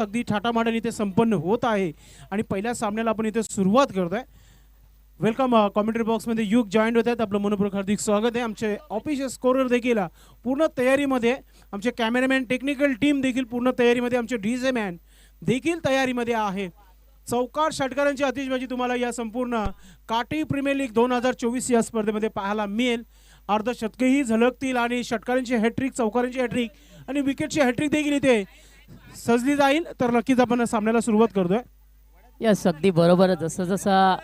अगदी ठाटामाटाने इथे संपन्न होत आहे आणि पहिल्या सामन्याला आपण इथे सुरुवात करतोय. वेलकम. कॉमेंट्री बॉक्समध्ये युग जॉईन होत आहेत. आपलं मनपूर्वक हार्दिक स्वागत आहे. आमचे ऑफिशियल स्कोरर देखील पूर्ण तयारीमध्ये, आमचे कॅमेरामॅन टेक्निकल टीम देखील पूर्ण तयारीमध्ये, आमचे डीजे मॅन देखील तयारीमध्ये आहे. चौकार षटकारांची आतिषबाजी तुम्हाला या संपूर्ण काटी प्रीमियर लीग 2024 या स्पर्धेमध्ये पाहायला मिळेल. अर्धशतकेही झलकतील आणि षटकारांची हॅट्रिक, चौकारांची हॅट्रिक आणि विकेटची हॅट्रिक देखील इथे सजली जाईल. तर नक्कीच आपण सामन्याला सुरुवात करतोय. यस, अगदी बरोबर. जसं जसं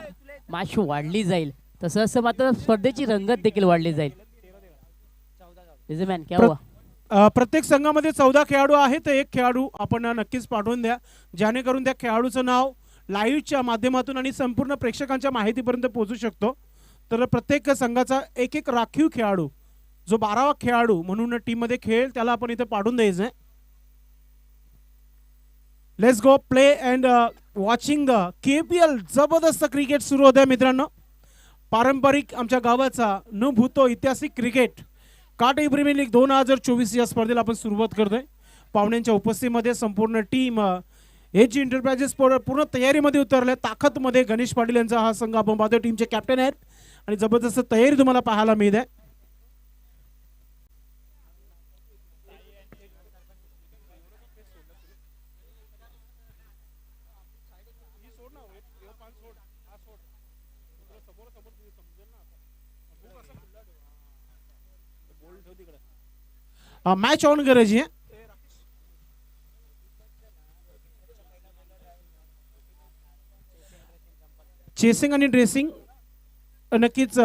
मॅच वाढली जाईल तसं तसं मात्र स्पर्धेची रंगत देखील वाढली जाईल. मॅन क्या हुआ? प्रत्येक संघामध्ये 14 खेळाडू आहेत. तर एक खेळाडू आपण नक्कीच पाठवून द्या, जेणेकरून त्या खेळाडूचं नाव लाईव्हच्या माध्यमातून आणि संपूर्ण प्रेक्षकांच्या माहितीपर्यंत पोहोचू शकतो. तर प्रत्येक संघाचा एक एक राखीव खेळाडू, जो 12वा खेळाडू म्हणून टीममध्ये खेळेल, त्याला आपण इथे पाठवून द्यायचं आहे. Let's go play and watching the KPL. जबरदस्त क्रिकेट सुरू होत आहे मित्रांनो. पारंपरिक आमच्या गावाचा न भूतो ऐतिहासिक क्रिकेट काटी प्रीमियर लीग 2024 या स्पर्धेला आपण सुरुवात करतोय. पाहुण्यांच्या उपस्थितीमध्ये संपूर्ण टीम एज एंटरप्राइजेस पूर्ण तयारीमध्ये उतरले. ताकदमध्ये गणेश पाटील यांचा हा संघ आपण पाहतोय. टीमचे कॅप्टन आहेत आणि जबरदस्त तयारी तुम्हाला पाहायला मिळते. मॅच ऑन करायची आहे. चेसिंग आणि ड्रेसिंग नक्कीच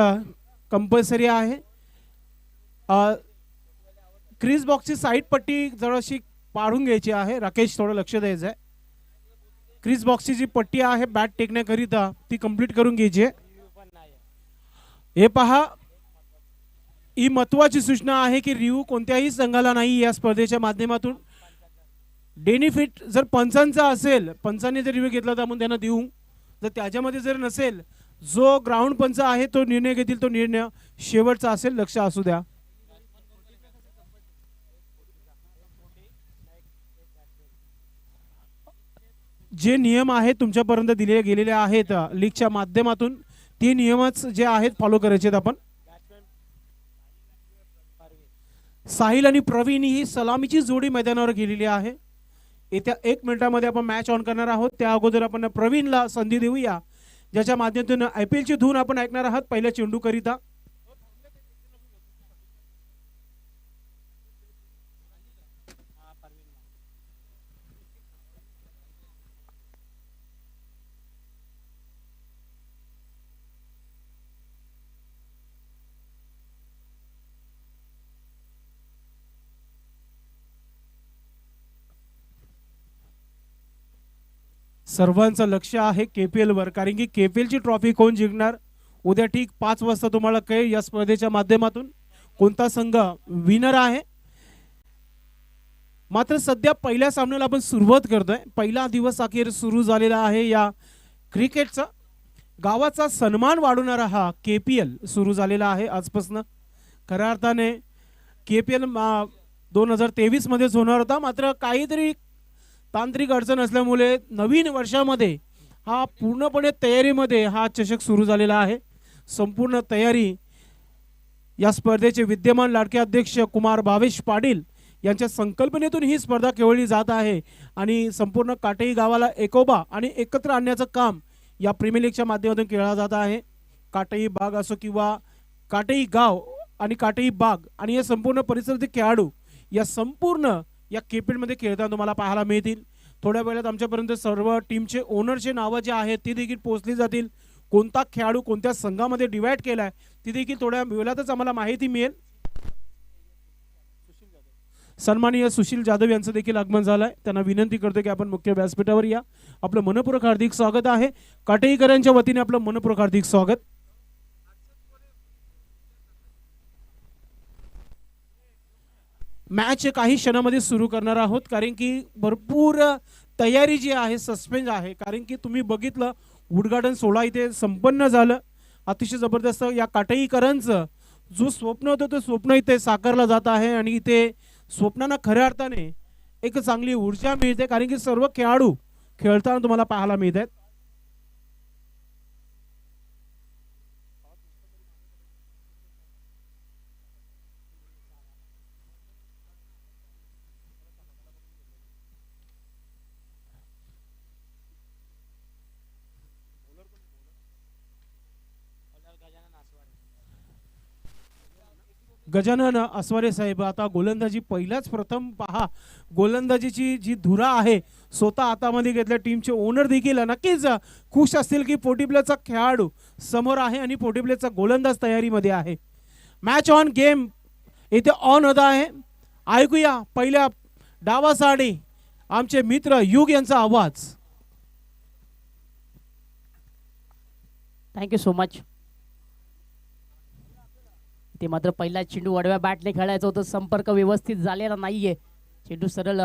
कंपल्सरी आहे. क्रीज बॉक्सची साईड पट्टी जराशी पाडून घ्यायची आहे. राकेश, थोडं लक्ष द्यायचं आहे. क्रीज बॉक्सची जी पट्टी आहे बॅट टेकण्याकरिता ती कंप्लीट करून घ्यायची आहे. हे पहा, ही महत्वाची सूचना आहे की रिव्ह्यू कोणत्याही संघाला नाही या स्पर्धेच्या माध्यमातून. बेनिफिट जर पंचांचा असेल, पंचांनी जर रिव्ह्यू घेतला तर आपण त्यांना देऊ. जर त्याच्यामध्ये जर नसेल, जो ग्राउंड पंच आहे तो निर्णय घेतील, तो निर्णय शेवटचा असेल. लक्ष असू द्या. जे नियम आहेत तुमच्यापर्यंत दिले गेलेले आहेत लीगच्या माध्यमातून, ते नियमच जे आहेत फॉलो करायचे आहेत आपण. साहिल आणि प्रवीण ही सलामीची जोडी मैदानावर गेलेली आहे. येत्या 1 मिनिटामध्ये आपण मॅच ऑन करणार आहोत. त्या अगोदर आपण प्रवीणला संधी देऊया, ज्याच्या माध्यमातून IPL ची धून आपण ऐकणार आहात पहिल्या चेंडू करिता. सर्वांचं लक्ष आहे KPL वर, कारण की KPL ची ट्रॉफी कोण जिंकणार उद्या ठीक 5 वाजता तुम्हाला कळेल या स्पर्धेच्या माध्यमातून कोणता संघ विनर आहे. मात्र सध्या पहिल्या सामन्याला आपण सुरुवात करतोय. पहिला दिवस अखेर सुरू झालेला आहे या क्रिकेटचा. गावाचा सन्मान वाढवणारा हा KPL सुरू झालेला आहे आजपासून. खऱ्या अर्थाने KPL 2023 मध्येच होणार होता, मात्र काहीतरी तांत्रिक अडचण असल्यामुळे नवीन वर्षामध्ये हा पूर्णपणे तयारीमध्ये हा चषक सुरू झालेला आहे. संपूर्ण तयारी या स्पर्धेचे विद्यमान लाडके अध्यक्ष कुमार भावेश पाटील यांच्या संकल्पनेतून ही स्पर्धा खेळवली जात आहे आणि संपूर्ण काटेई गावाला एकोबा आणि एकत्र आणण्याचं काम या प्रीमियर लीगच्या माध्यमातून केलं जात आहे. काटेई बाग असो किंवा काटेई गाव आणि काटेई बाग आणि या संपूर्ण परिसरातील खेळाडू या संपूर्ण या KPL मध्ये खेळताना तुम्हाला पाहायला मिळतील. थोड्या वेळात आमच्यापर्यंत सर्व टीमचे ओनरचे नावं जे आहेत ती देखील पोहोचली जातील. कोणता खेळाडू कोणत्या संघामध्ये डिवाइड केलाय ती देखील थोड्या वेळातच आम्हाला माहिती मिळेल. सन्माननीय सुशील जाधव यांचं देखील आगमन झालंय. त्यांना विनंती करतो की आपण मुख्य व्यासपीठावर या. आपलं मनपूर्वक हार्दिक स्वागत आहे. काटेईकरांच्या वतीने आपलं मनपूर्वक हार्दिक स्वागत. मॅच काही क्षणामध्ये सुरू करणार आहोत, कारण की भरपूर तयारी जी आहे सस्पेंस आहे. कारण की तुम्ही बघितलं उद्घाटन 16 इथे संपन्न झालं. अतिशय जबरदस्त या काटेईकरांचं जो स्वप्न होतं ते स्वप्न इथे साकारलं जात आहे आणि इथे स्वप्नांना खऱ्या अर्थाने एक चांगली ऊर्जा मिळते, कारण की सर्व खेळाडू खेळताना तुम्हाला पाहायला मिळत आहेत. गजानन आसवारे साहेब आता गोलंदाजी पहिल्याच प्रथम पहा, गोलंदाजीची जी धुरा आहे स्वतः हातामध्ये घेतल्या. टीमचे ओनर देखील नक्कीच खुश असतील की पोर्टिब्लेचा खेळाडू समोर आहे आणि पोर्टिब्लेचा गोलंदाज तयारीमध्ये आहे. मॅच ऑन गेम इथे ऑन होत आहे. ऐकूया पहिल्या डावासाठी आमचे मित्र युग यांचा आवाज. Thank you so much. ते मात्र पहिला चेंडू वडव्या बॅटने खेळायचं होतं, संपर्क व्यवस्थित झालेला नाहीये. चेंडू सरळ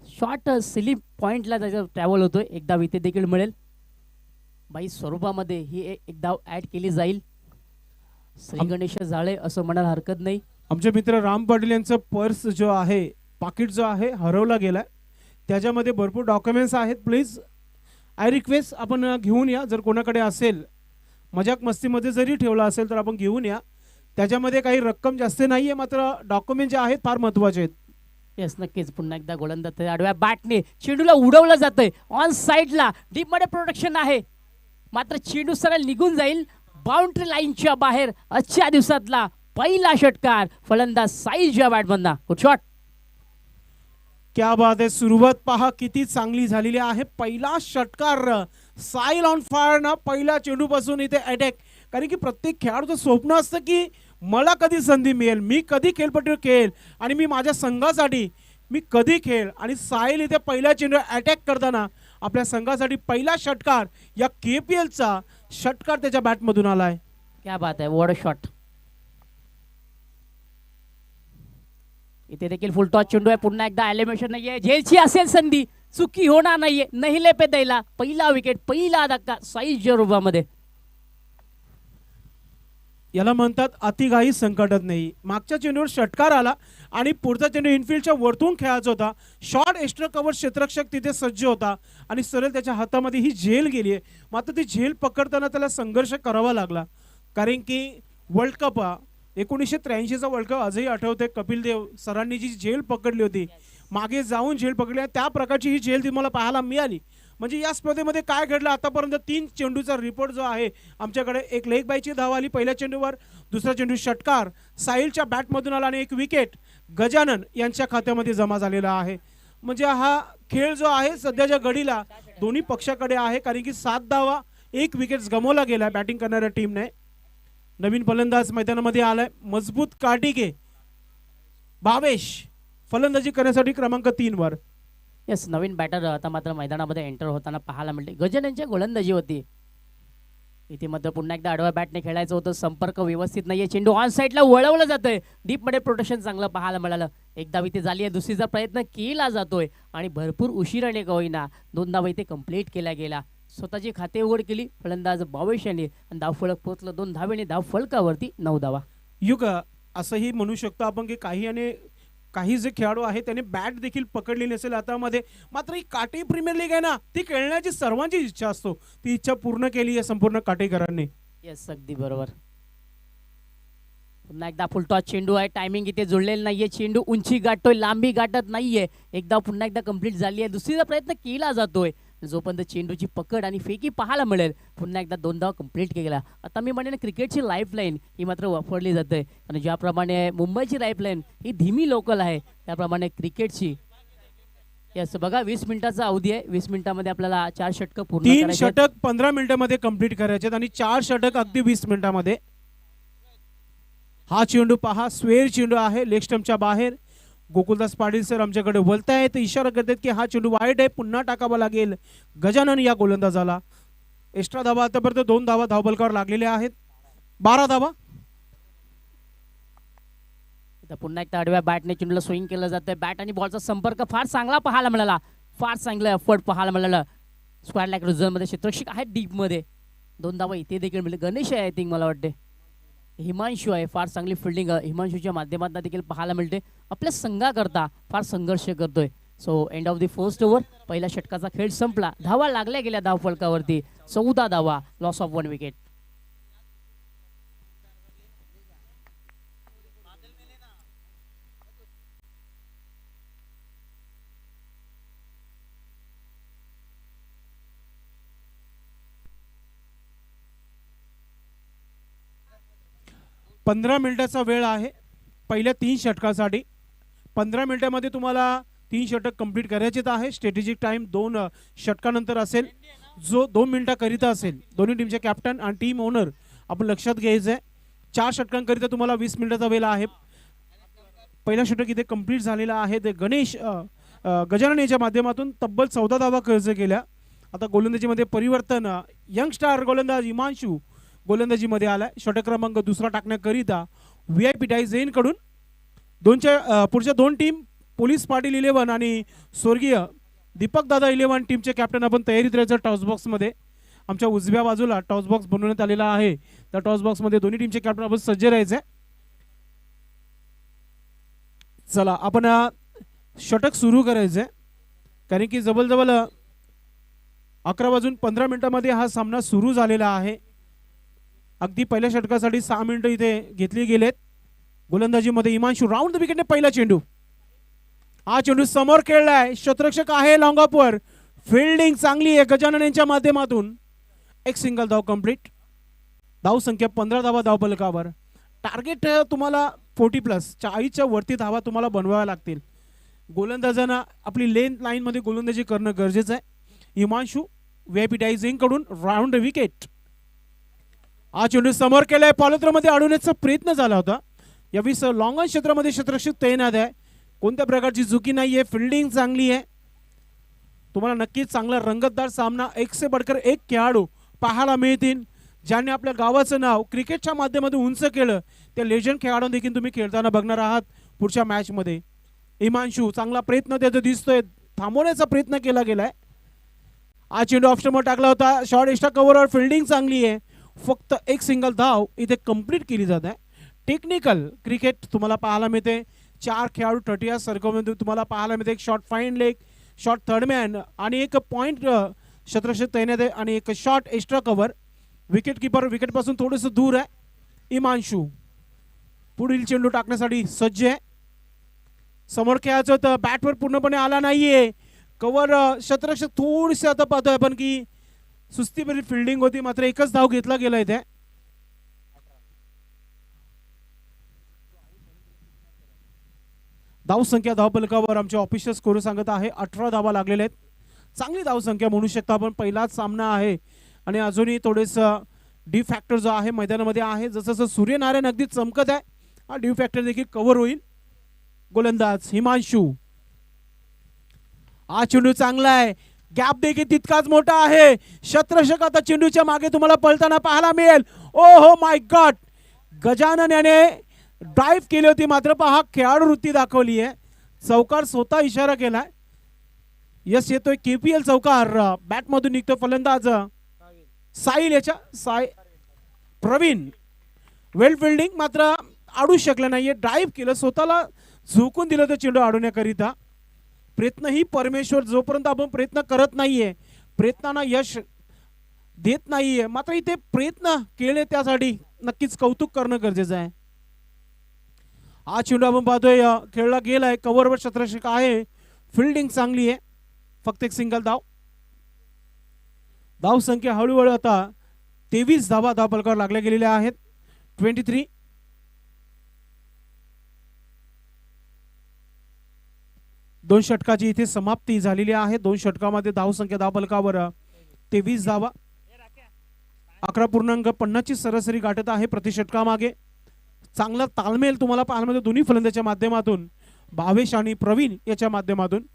शॉर्ट स्लिप पॉइंटला त्याचा ट्रॅव्हल होतोय. एकदा विथे देखील मिळेल. बाई स्वरूपामध्ये ही एक धाव ऍड केली जाईल. श्री गणेश झाळे असं म्हणायला हरकत नाही. आमचे मित्र राम पाटील यांचं पर्स जो आहे, पाकिट जो आहे हरवला गेलाय. त्याच्यामध्ये भरपूर डॉक्युमेंट्स आहेत. प्लीज आय रिक्वेस्ट आपण घेऊन या. जर कोणाकडे असेल, मजाक मस्तीमध्ये जरी ठेवला असेल तर आपण घेऊन या. त्याच्यामध्ये काही रक्कम जास्त नाहीये, मात्र डॉक्युमेंट जे आहेत फार महत्वाचे आहेत. येस नक्कीच. पुन्हा एकदा गोलंदाज आडव्या बॅटने चेंडूला उडवलं जातंय. ऑन साइडला डीप मध्ये प्रोटेक्शन आहे, मात्र चेंडू सरळ निघून जाईल बाउंड्री लाईनच्या बाहेर. आजच्या दिवसातला पहिला षटकार फलंदाज साईलच्या बॅटमधला. Good shot. क्या बात आहे. सुरुवात पहा किती चांगली झालेली आहे. पहिला षटकार साईल ऑन फायर ना. पहिल्या चेंडूपासून इथे अटॅक, कारण की प्रत्येक खेळाडूचं स्वप्न असतं की मला कधी संधी मिळेल, मी कधी खेळपट्टीवर खेळेल आणि मी माझ्या संघासाठी मी कधी खेळ. आणि साहिल इथे पहिल्या चेंडूवर अटॅक करताना आपल्या संघासाठी पहिला षटकार या KPLचा षटकार त्याच्या बॅटमधून आलाय. क्या बात आहे. What a shot. इथे देखील फुल टॉस चेंडू आहे. पुन्हा एकदा एलिमिनेशन नाहीये. झेलची असेल संधी, चुकी होणार नाहीये. नहिले पे द्यायला पहिला विकेट, पहिला धक्का साईलच्या रूपामध्ये. याला म्हणतात अतिघाई संकटत नाही. मागच्या चेंडूवर षटकार आला आणि पुढचा चेंडू इनफिल्डच्या वरतून खेळायचा होता. शॉर्ट एक्स्ट्रा कव्हर क्षेत्ररक्षक तिथे सज्ज होता आणि सरळ त्याच्या हातामध्ये ही झेल गेली आहे. मात्र ती झेल पकडताना त्याला संघर्ष करावा लागला, कारण की वर्ल्ड कप 1983चा वर्ल्ड कप आजही आठवते. कपिल देव सरांनी जी झेल पकडली होती, मागे जाऊन झेल पकडली, त्या प्रकारची ही झेल तुम्हाला पाहायला मिळाली. म्हणजे या स्पर्धेमध्ये काय घडलं आतापर्यंत 3 चेंडूचा रिपोर्ट जो आहे आमच्याकडे. एक लेग बायची धाव आली पहिल्या चेंडूवर, दुसरा चेंडू षटकार साहिलच्या बॅटमधून आला आणि एक विकेट गजानन यांच्या खात्यामध्ये जमा झालेला आहे. म्हणजे हा खेळ जो आहे सध्याच्या घडीला दोन्ही पक्षाकडे आहे, कारण की 7 धावा 1 विकेट गमावला गेला बॅटिंग करणाऱ्या टीमने. नवीन फलंदाज मैदानामध्ये आलाय मजबूत कार्टिके भावेश, फलंदाजी करण्यासाठी क्रमांक 3 वर. येस नवीन बॅटर आता मात्र मैदानामध्ये एंटर होताना पाहायला मिळते. गजाननच्या गोलंदाजी होती. इथे मात्र पुन्हा एकदा आडव्या बॅटने खेळायचं होतं, संपर्क व्यवस्थित नाहीये. चेंडू ऑन साइडला वळवलं जातोय. डीप मध्ये प्रोटेक्शन चांगलं पाहायला मिळालं. एक धाव इथे झाली आहे, दुसरीचा प्रयत्न केला जातोय आणि भरपूर उशिराने का होईना 2 धावा इथे कंप्लीट केल्या गेला. स्वतःची खाते उघड केली फलंदाज भावेश यांनी आणि धाव फलक पोहोचलं 2 धावेने. धाव फलकावरती 9 धावा. युग असंही म्हणू शकतो आपण की काही जे खेळाडू आहेत त्याने बॅट देखील पकडली नसेल हातामध्ये, मात्र ही काटे प्रीमियर लीग आहे ना, ती खेळण्याची सर्वांची इच्छा असतो. ती इच्छा पूर्ण केली आहे संपूर्ण काटेकरांनी. येस अगदी बरोबर. पुन्हा एकदा फुल टॉस चेंडू आहे. टायमिंग इथे जुळलेलं नाहीये. चेंडू उंची गाठतोय, लांबी गाठत नाहीये. एकदा पुन्हा एकदा कंप्लीट झाली आहे, दुसरीचा प्रयत्न केला जातोय. जोपर्यंत चेंडूची पकड आणि फेकी पाहायला मिळेल पुन्हा एकदा 2 धावा कंप्लीट केला. आता मी म्हणेन क्रिकेटची लाईफलाईन ही मात्र वापरली जाते आणि ज्याप्रमाणे मुंबईची लाईफलाईन ही धीमी लोकल आहे, त्याप्रमाणे क्रिकेटची. यस बघा 20 मिनिटाचा अवधी आहे. 20 मिनिटामध्ये आपल्याला 4 षटक पूर्ण 3 षटक 15 मिनिटांमध्ये कंप्लीट करायचे आणि 4 षटक अगदी 20 मिनिटांमध्ये. हा चेंडू पहा, स्वेर चेंडू आहे लेग स्टंपच्या बाहेर. गोकुलदास पाटील सर आमच्याकडे बोलतायत, इशारा करतात की हा चेंडू वाईट आहे, पुन्हा टाकावा लागेल गजानन या गोलंदाजाला. एक्स्ट्रा धावा आतापर्यंत 2 धावा धावबलकावर लागलेल्या आहेत. 12 धावा. पुन्हा एकदा आडव्या बॅटने चेंडूला स्विंग केलं जातंय. बॅट आणि बॉलचा संपर्क फार चांगला पाहायला मिळाला. फार चांगलं एफर्ट पाहायला मिळालं. स्क्वेअर लॅग रिझर्व मध्ये क्षेत्ररक्षक आहेत डीप मध्ये. 2 धावा इथे देखील मिळाले. गणेश आहे आय थिंक मला वाटते. हिमांशू आहे, फार चांगली फिल्डिंग हिमांशूच्या माध्यमातून देखील पाहायला मिळते. आपल्या संघाकरता फार संघर्ष करतोय. So end of the first over, पहिल्या षटकाचा खेळ संपला. धावा लागल्या गेल्या धावफलकावरती, 14 धावा, लॉस ऑफ 1 विकेट. पंधरा मिनिटाचा वेळ आहे पहिल्या 3 षटकासाठी. 15 मिनिटामध्ये तुम्हाला 3 षटक कंप्लीट करायचेच आहे. स्ट्रॅटेजिक टाइम 2 षटकानंतर असेल, जो 2 मिनिटाकरिता असेल. दोन्ही टीमचे कॅप्टन आणि टीम ओनर आपण लक्षात घ्यायचं आहे. 4 षटकांकरिता तुम्हाला 20 मिनिटाचा वेळ आहे. पहिला षटक इथे कंप्लीट झालेला आहे. ते गणेश गजानन याच्या माध्यमातून तब्बल 14 धावा खर्च केल्या. आता गोलंदाजीमध्ये परिवर्तन, यंग स्टार गोलंदाज हिमांशू गोलंदाजीमध्ये आलाय. षटक क्रमांक दुसरा टाकण्याकरिता VIP डायझेन कडून पुढच्या 2 टीम पोलीस पाटील 11 आणि स्वर्गीय दीपक दादा 11 टीमचे कॅप्टन आपण तयारीत राहायचं. टॉस बॉक्समध्ये आमच्या उजव्या बाजूला टॉस बॉक्स बनवण्यात आलेला आहे. त्या टॉस बॉक्समध्ये दोन्ही टीमचे कॅप्टन आपण सज्ज राहायचे. चला आपण षटक सुरू करायचंय, कारण की जवळजवळ 11:15 हा सामना सुरू झालेला आहे. अगदी पहिल्या षटकासाठी 6 मिनिटं इथे घेतली गेलेत. गोलंदाजीमध्ये हिमांशू राऊंड द विकेटने पहिला चेंडू. हा चेंडू समोर खेळलाय, क्षेत्ररक्षक आहे लॉंग ऑफवर. फिल्डिंग चांगली आहे गजानन यांच्या माध्यमातून. एक सिंगल धाव कंप्लीट. धाव संख्या 15 धावा धावफलकावर. टार्गेट तुम्हाला 40+, 40च्या वरती धावा तुम्हाला बनवाव्या लागतील. गोलंदाजांना आपली लेंथ लाईन मध्ये गोलंदाजी करणं गरजेचं आहे. हिमांशू VIP डायझिंग कडून राऊंड द विकेट. हा चेंडू समोर केलाय, पॉलिथ्रोमध्ये अडवण्याचा प्रयत्न झाला होता. यावेळी लॉंग ऑन क्षेत्रामध्ये क्षेत्ररक्षक तैनात आहे. कोणत्या प्रकारची चुकी नाहीये. फिल्डिंग चांगली आहे. तुम्हाला नक्कीच चांगला रंगतदार सामना, एक से बढ़कर एक खेळाडू पाहायला मिळतील, ज्यांनी आपल्या गावाचं नाव क्रिकेटच्या माध्यमातून उंच केलं. त्या लेजंड खेळाडू देखील तुम्ही खेळताना बघणार आहात पुढच्या मॅच मध्ये. हिमांशू चांगला प्रयत्न त्याचा दिसतोय, थांबवण्याचा प्रयत्न केला गेलाय. हा चेंडू ऑफ स्टंपवर टाकला होता. शॉर्ट एक्स्ट्रा कव्हरवर फिल्डिंग चांगली आहे. फक्त एक सिंगल धाव इथे कंप्लीट केली जात आहे. टेक्निकल क्रिकेट तुम्हाला पाहायला मिळते. 4 खेळाडू 30 सर्कलमध्ये तुम्हाला पाहायला मिळते. एक short fine leg, short third man आणि एक पॉइंट क्षेत्ररक्षक तैनात आहे आणि एक short extra cover. Wicket keeper विकेटपासून थोडंसं दूर आहे. हिमांशू पुढील चेंडू टाकण्यासाठी सज्ज आहे. समोर खेळायचं तर बॅटवर पूर्णपणे आला नाहीये. कव्हर क्षेत्ररक्षक थोडीशी आता पाहतोय आपण की सुस्तीभरी फिल्डिंग होती, मात्र एकच धाव घेतला गेला इथे. धाव संख्या धावफलकावर आमचे ऑफिशियल स्कोर सांगत आहे 18 धावा लागलेल्या आहेत. चांगली धाव संख्या म्हणू शकता आपण. पहिलाच सामना आहे आणि अजूनही थोडेसं डी फॅक्टर जो आहे मैदानामध्ये आहे. जसं जसं सूर्यनारायण अगदी चमकत आहे, हा डी फॅक्टर देखील कव्हर होईल. गोलंदाज हिमांशू. हा चेंडू चांगला आहे, गॅप देखील तितकाच मोठा आहे. क्षेत्ररक्षक आता चेंडूच्या मागे तुम्हाला पळताना पाहायला मिळेल. ओ हो माय गॉड, गजानन याने ड्राईव्ह केली होती, मात्र पहा खेळाडू वृत्ती दाखवली आहे. चौकार स्वतः इशारा केलाय. यस येतोय KPL चौकार. बॅट मधून निघतो फलंदाज साहिल प्रवीण. वेल फिल्डिंग, मात्र अडू शकला नाहीये. ड्राईव्ह केलं, स्वतःला झोकून दिलं ते चेंडू अडवण्याकरिता. प्रयत्न ही परमेश्वर. जोपर्यंत आपण प्रयत्न करत नाहीये, प्रयत्नांना यश देत नाहीये, मात्र इथे प्रयत्न केले त्यासाठी नक्कीच कौतुक करणं गरजेचं आहे. हा चेंडू आपण पाहतोय खेळला गेलाय. कव्हरवर क्षेत्ररक्षक आहे. फिल्डिंग चांगली आहे. फक्त एक सिंगल धाव. धाव संख्या हळूहळू आता 23 धावा धावफलकावर लागल्या गेलेल्या आहेत. 23. दोन षटकाची इथे समाप्ती झालेली आहे. 2 षटकामध्ये धाव संख्या धावफलकावर 23 धावा. 11.50 ची सरासरी गाठत आहे प्रति षटकामागे. चांगला ताळमेल तुम्हाला पाहायला मिळतो दोन्ही फलंदाजाच्या माध्यमातून, भावेश आणि प्रवीण याच्या माध्यमातून.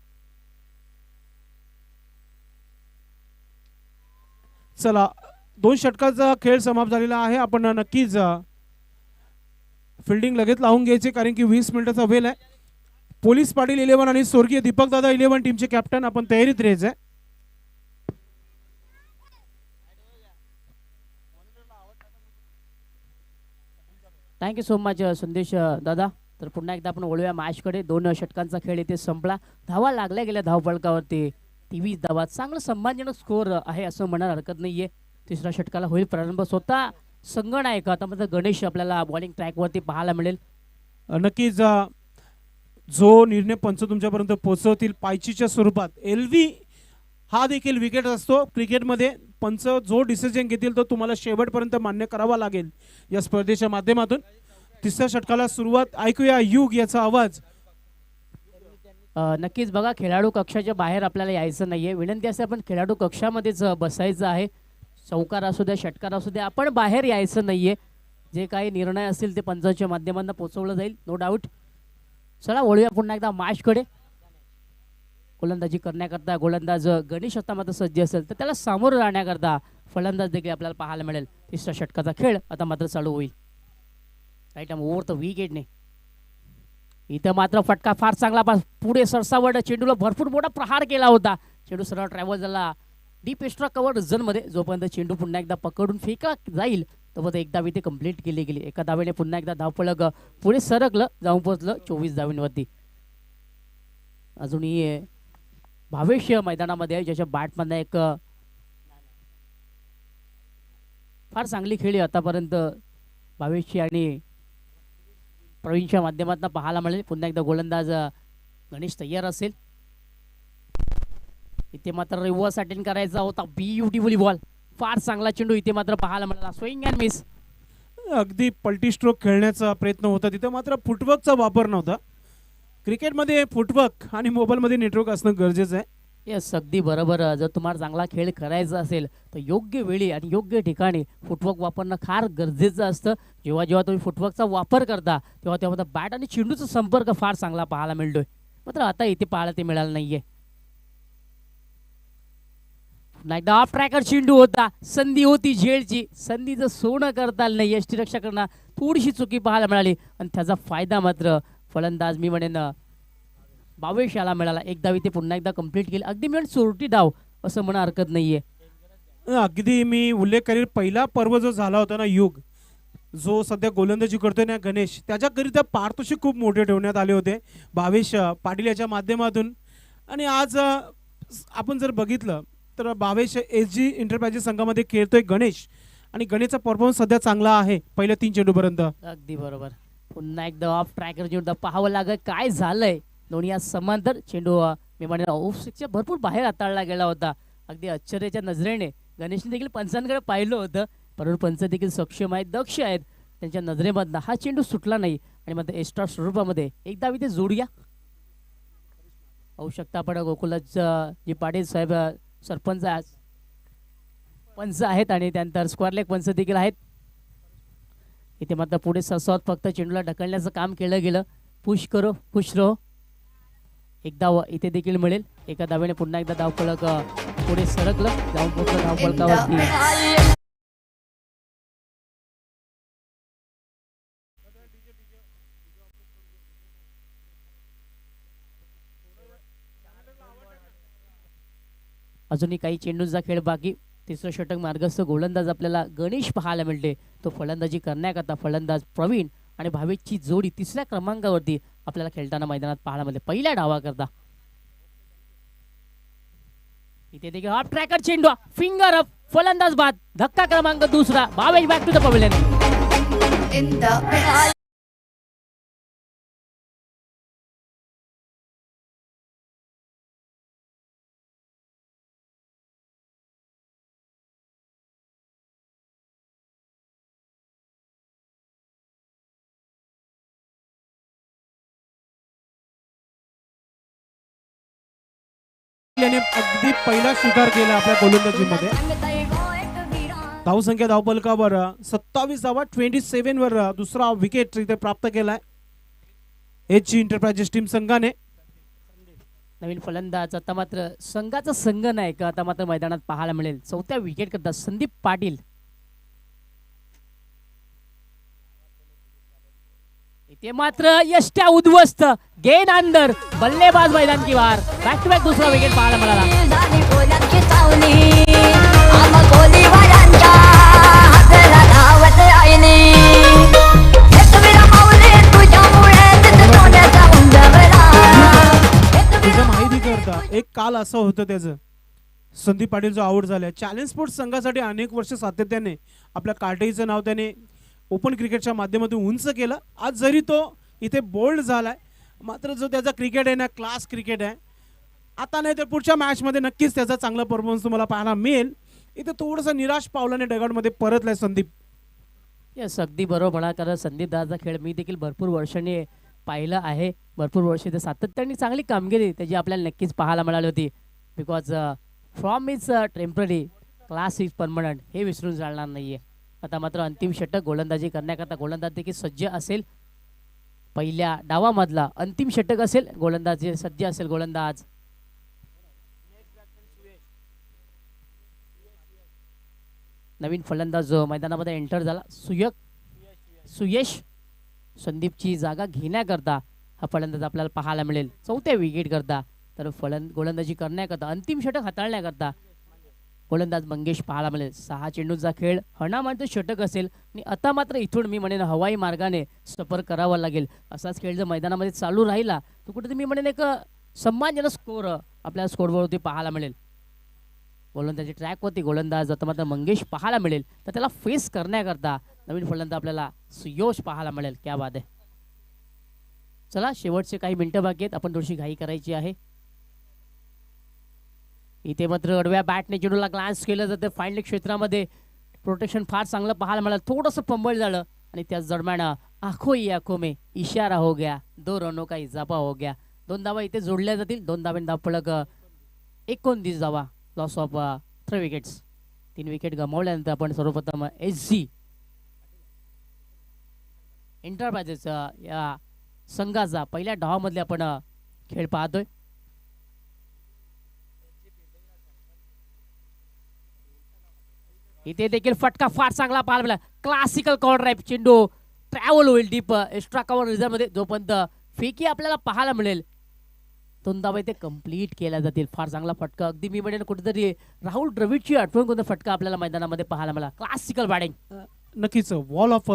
चला 2 षटकाचा खेळ समाप्त झालेला आहे. आपण नक्कीच फिल्डिंग लगेच लावून घ्यायचे, कारण की 20 मिनिटाचा वेळ आहे. पोलीस पाटील 11 आणि स्वर्गीय दीपक दादा 11 टीमचे कॅप्टन आपण तयारीत राहायचे. थँक्यू सो मच संदेश दादा. तर पुन्हा एकदा आपण वळूया मॅचकडे. 2 षटकांचा खेळ इथे संपला. धावा लागल्या गेल्या धावफलकावरती 23 धावा. चांगलं सन्मानजनक स्कोअर आहे असं म्हणायला हरकत नाहीये. तिसऱ्या षटकाला होईल प्रारंभ. स्वतः संगनायक आता मात्र गणेश आपल्याला बॉलिंग ट्रॅकवरती पाहायला मिळेल. नक्कीच जो निर्णय पंच तुमच्यापर्यंत पोहोचवतील पायचीच्या स्वरूपात LV हा देखील विकेट असतो क्रिकेटमध्ये. पंच जो डिसिजन घेतील तो तुम्हाला शेवटपर्यंत मान्य करावा लागेल या स्पर्धेच्या माध्यमातून. तिसऱ्या षटकाला सुरुवात. ऐकूया युग याचा आवाज. नक्कीच बघा, खेळाडू कक्षाच्या बाहेर आपल्याला यायचं नाहीये. विनंती असते आपण खेळाडू कक्षामध्येच बसायचं आहे. चौकार असू द्या, षटकार असू द्या, आपण बाहेर यायचं नाहीये. जे काही निर्णय असतील ते पंचांच्या माध्यमातून पोहोचवलं जाईल, नो डाऊट. चला वळूया पुन्हा एकदा मॅचकडे. गोलंदाजी करण्याकरता गोलंदाज गणेश आता मात्र सज्ज असेल तर त्याला सामोरं राहण्याकरता फलंदाज देखील आपल्याला पाहायला मिळेल. तिसऱ्या षटकाचा खेळ आता मात्र चालू होईल. राईट ओव्हर तर विकेटने इथं मात्र फटका फार चांगला पुढे सरसावट. चेंडूला भरपूर मोठा प्रहार केला होता. चेंडू सरळ ट्रॅव्हल झाला डीप एक्स्ट्रा कव्हर झोनमध्ये. जोपर्यंत चेंडू पुन्हा एकदा पकडून फेका जाईल तोपर्यंत एक धाव इथे कंप्लीट केली गेली. एका धावेने पुन्हा एकदा धावफलक पुढे सरकलं, जाऊन पोहोचलं 24 धावांवरती. अजूनही भावेश मैदानामध्ये आहे, ज्याच्या बॅटमधनं एक फार चांगली खेळी आतापर्यंत भावेशची आणि प्रवीणच्या माध्यमातून पाहायला मिळेल. पुन्हा एकदा गोलंदाज गणेश तयार असेल. इथे मात्र रिव्हर्स अटेंड करायचा होता. ब्युटिफुली बॉल, फार चांगला चेंडू इथे मात्र पाहायला मिळाला. Swing and miss. अगदी पलटी स्ट्रोक खेळण्याचा प्रयत्न होता तिथे, मात्र फुटवर्कचा वापर नव्हता. क्रिकेटमध्ये फुटवर्क आणि मोबाईलमध्ये नेटवर्क असणं गरजेचं आहे. येस, अगदी बरोबर. जर तुम्हाला चांगला खेळ करायचा असेल तर योग्य वेळी आणि योग्य ठिकाणी फुटवर्क वापरणं फार गरजेचं असतं. जेव्हा जेव्हा तुम्ही फुटवर्कचा वापर करता तेव्हा तेव्हा बॅट आणि चेंडूचा संपर्क फार चांगला पाहायला मिळतोय. मात्र आता इथे पाहायला ते मिळालं नाहीये. एकदा ऑफ ट्रॅकर चेंडू होता. संधी होती झेलची, संधीचं सोनं करता आलं नाही. यष्टीरक्षकांना थोडीशी चुकी पाहायला मिळाली आणि त्याचा फायदा मात्र फलंदाज मी म्हणेन भावेश याला मिळाला. एक धाव इथे पुन्हा एकदा कंप्लीट केली. अगदी मिळून चोरटी डाव असं म्हणा हरकत नाहीये. अगदी मी उल्लेख करेल, पहिला पर्व जो झाला होता ना युग, जो सध्या गोलंदाजी करतोय ना गणेश, त्याच्याकरिता पारितोषिक खूप मोठे ठेवण्यात आले होते भावेश पाटील याच्या माध्यमातून. आणि आज आपण जर बघितलं तर भावेश SG एंटरप्राइजेस संघामध्ये खेळतोय गणेश, आणि गणेशचा परफॉर्मन्स सध्या चांगला आहे पहिल्या 3 चेंडूपर्यंत. अगदी बरोबर. पुन्हा एकदा ऑफ ट्रॅकर चेंडू पाहावं लागेल काय झालंय. दोन्ही आज समांतर चेंडू मी म्हणेन ऑफ स्टिकच्या भरपूर बाहेर हाताळला गेला होता. अगदी आश्चर्याच्या नजरेने गणेशने देखील पंचांकडे पाहिलं होतं, परंतु पंच देखील सक्षम आहेत, दक्ष आहेत. त्यांच्या नजरेमधनं हा चेंडू सुटला नाही आणि मग एक्स्ट्रा स्वरूपामध्ये एकदा इथे जोडूया. होऊ शकता आपण गोकुलाच जी पाटील साहेब सरपंच पंच आहेत आणि त्यानंतर स्क्वेअर लेग पंच देखील आहेत. इथे मात्र पुढे सरसावत फक्त चेंडूला ढकलण्याचं काम केलं गेलं. पुश करो खुश रहो. एक धाव इथे देखील मिळेल. एका धावेने पुन्हा एकदा धावफलक पुढे सरकलं, जाऊन पोहोचलं धावफलकावरती. अजूनही काही चेंडूंचा खेळ बाकी. तिसरं षटक मार्गस्थ गोलंदाज आपल्याला गणेश पाहायला मिळते. तो फलंदाजी करण्याकरता फलंदाज प्रवीण आणि भावेशची जोडी तिसऱ्या क्रमांकावरती आपल्याला खेळताना मैदानात पाहायला मिळते पहिल्या डावाकरता. इथे देखील ऑफ ट्रॅकर चेंडू, फिंगर अप, फलंदाज बाद, धक्का क्रमांक दुसरा. Bhavesh back to the pavilion. याने अगदी पहिला स्वीकार केला आपल्या गोलंदाजीमध्ये. धावसंख्या धावफलकावर 27 धावा, 27 वर दुसरा विकेट इथे प्राप्त केलाय HG एंटरप्राइजेस टीम संघाने. नवीन फलंदाज आता मात्र संघाचा संघ नाही का आता मात्र मैदानात पाहायला मिळेल. चौथ्या विकेट करता संदीप पाटील. इथे मात्र यष्ट्या उद्ध्वस्त, गेन अंदर, बल्लेबाज मैदान की बाहेर. बॅक टू बॅक दुसरा विकेट पाहायला मिळाला. काल असं होतं त्याचं संदीप पाटील जो आउट झालाय. चॅलेंज स्पोर्ट्स संघासाठी अनेक वर्ष सातत्याने आपल्या कार्टेचं नाव त्याने ओपन क्रिकेटच्या माध्यमातून उंच केलं. आज जरी तो इथे बोल्ड झालाय, मात्र जो त्याचा क्रिकेट आहे ना, क्लास क्रिकेट आहे. आता नाही तर पुढच्या मॅचमध्ये नक्कीच त्याचा चांगला परफॉर्मन्स तुम्हाला पाहायला मिळेल. इथे थोडंसं निराश पावलाने डगआउटमध्ये परतलाय संदीप. येस, अगदी बरोबर म्हणा, कारण संदीप दादाचा खेळ मी देखील भरपूर वर्षांनी पाहिलं आहे. भरपूर वर्ष ते सातत्याने चांगली कामगिरी त्याची आपल्याला नक्कीच पाहायला मिळाली होती. Because from is temporary, class is permanent, हे विसरून चालणार नाहीये. आता मात्र अंतिम षटक गोलंदाजी करण्याकरता गोलंदाज देखील सज्ज असेल. पहिल्या डावामधला अंतिम षटक असेल, गोलंदाजी सज्ज असेल गोलंदाज. नवीन फलंदाज जो मैदानामध्ये एंटर झाला, सुयश संदीपची जागा घेण्याकरता हा फलंदाज आपल्याला पाहायला मिळेल. चौथ्या विकेट करता तर गोलंदाजी करण्याकरता अंतिम षटक हाताळण्याकरता गोलंदाज मंगेश पाहायला मिळेल. 6 चेंडूचा खेळ हणामानचं षटक असेल आणि आता मात्र इथून मी म्हणेन हवाई मार्गाने सफर करावा लागेल. असाच खेळ जर मैदानामध्ये चालू राहिला तर कुठेतरी मी म्हणेन एक सम्मानजनक स्कोर आपल्याला स्कोरवरती पाहायला मिळेल. गोलंदाजी ट्रॅकवरती गोलंदाज आता मात्र मंगेश पाहायला मिळेल. तर त्याला फेस करण्याकरता नवीन फलंदाज आपल्याला सुयोश पाहायला मिळेल. क्या बात आहे. चला, शेवटचे काही मिनिटं बाकी आहेत, आपण थोडीशी घाई करायची आहे. इथे मात्र अडव्या बॅटने चेंडूला ग्लान्स केलं जातं. फाईनल क्षेत्रामध्ये प्रोटेक्शन फार चांगलं पाहायला मिळालं. थोडंसं पंबळ झालं आणि त्याच दरम्यान आखो ही आखो में इशारा हो गया, 2 रनों का इजाफा हो गया. 2 धावा इथे जोडल्या जातील. 2 धावांनी धावफलक 29 धावा, लॉस ऑफ 3 विकेट्स. 3 विकेट गमावल्यानंतर आपण सर्वप्रथम SG एंटरप्राइजेस या संघाचा पहिल्या डावामधले आपण खेळ पाहतोय. इथे देखील फटका फार चांगला पाहायला मिळाला. क्लासिकल कॉर्नर ड्राइव्ह, चेंडू ट्रॅव्हल होईल डीप एक्स्ट्रा कव्हर रिझर्व मध्ये, जोपर्यंत फेकी आपल्याला पाहायला मिळेल 2 धावा इथे कंप्लीट केल्या जातील. फार चांगला फटका, अगदी मी म्हणेन कुठेतरी राहुल द्रविडची आठवण कोणता फटका आपल्याला मैदानामध्ये पाहायला मिळाला. Classical batting. नक्कीच wall of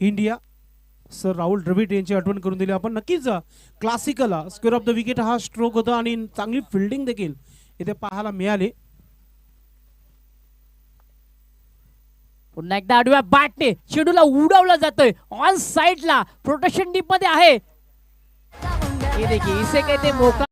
India sir Rahul Dravid यांची आठवण करून दिली आपण. नक्कीच classical square of the wicket हा स्ट्रोक होता आणि चांगली फिल्डिंग देखील इथे पाहायला मिळाली. पुन्हा एकदा आडव्या बॅटने चेंडूला उडवला जातोय. ऑन साइडला प्रोटेक्शन डीप मध्ये आहे. ये देखिए, इसे कहते मौका.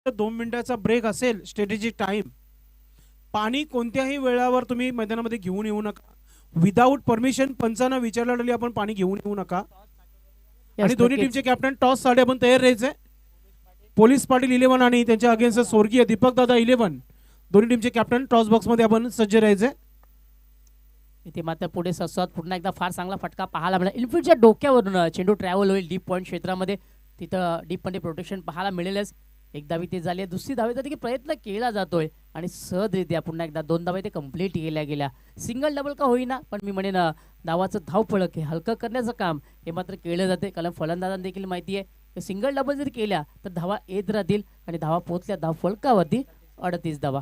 तर 2 मिनिटाचा ब्रेक असेल, स्ट्रॅटेजिक टाइम. पाणी कोणत्याही वेळावर तुम्ही मैदानामध्ये घेऊन येऊ नका. विदाऊट परमिशन पंचांना विचारल्यावर आपण पाणी घेऊन येऊ नका. आणि दोन्ही टीमचे कॅप्टन टॉस साठी आपण तयार राहायचे. पोलीस पाटील 11 आणि त्यांच्या अगेन्स्ट स्वर्गीय दीपक दादा 11, दोन्ही टीमचे कॅप्टन टॉस बॉक्स मध्ये आपण सज्ज राहायचे. इथे मात्र पुढे ससत पुन्हा एकदा फार चांगला फटका पाहायला मिळाला. इनफिल्डच्या डोक्यावरून चेंडू ट्रॅव्हल होईल डीप पॉईंट क्षेत्रामध्ये. तिथं डीप मध्ये प्रोटेक्शन पाहायला मिळेलच. एक धावी ते झाली, दुसरी धावेचा देखील प्रयत्न केला जातोय आणि सहजरित्या पुन्हा एकदा 2 धावा ते कंप्लीट केल्या गेल्या. सिंगल डबल का होईना, पण मी म्हणेन धावाचं धावफलक हे हलकं करण्याचं काम हे मात्र केलं जाते. कारण फलंदाजांना देखील माहिती आहे की सिंगल डबल जरी केल्या तर धावा येत राहतील आणि धावा पोहोचल्या धावफलकावरती 38 धावा,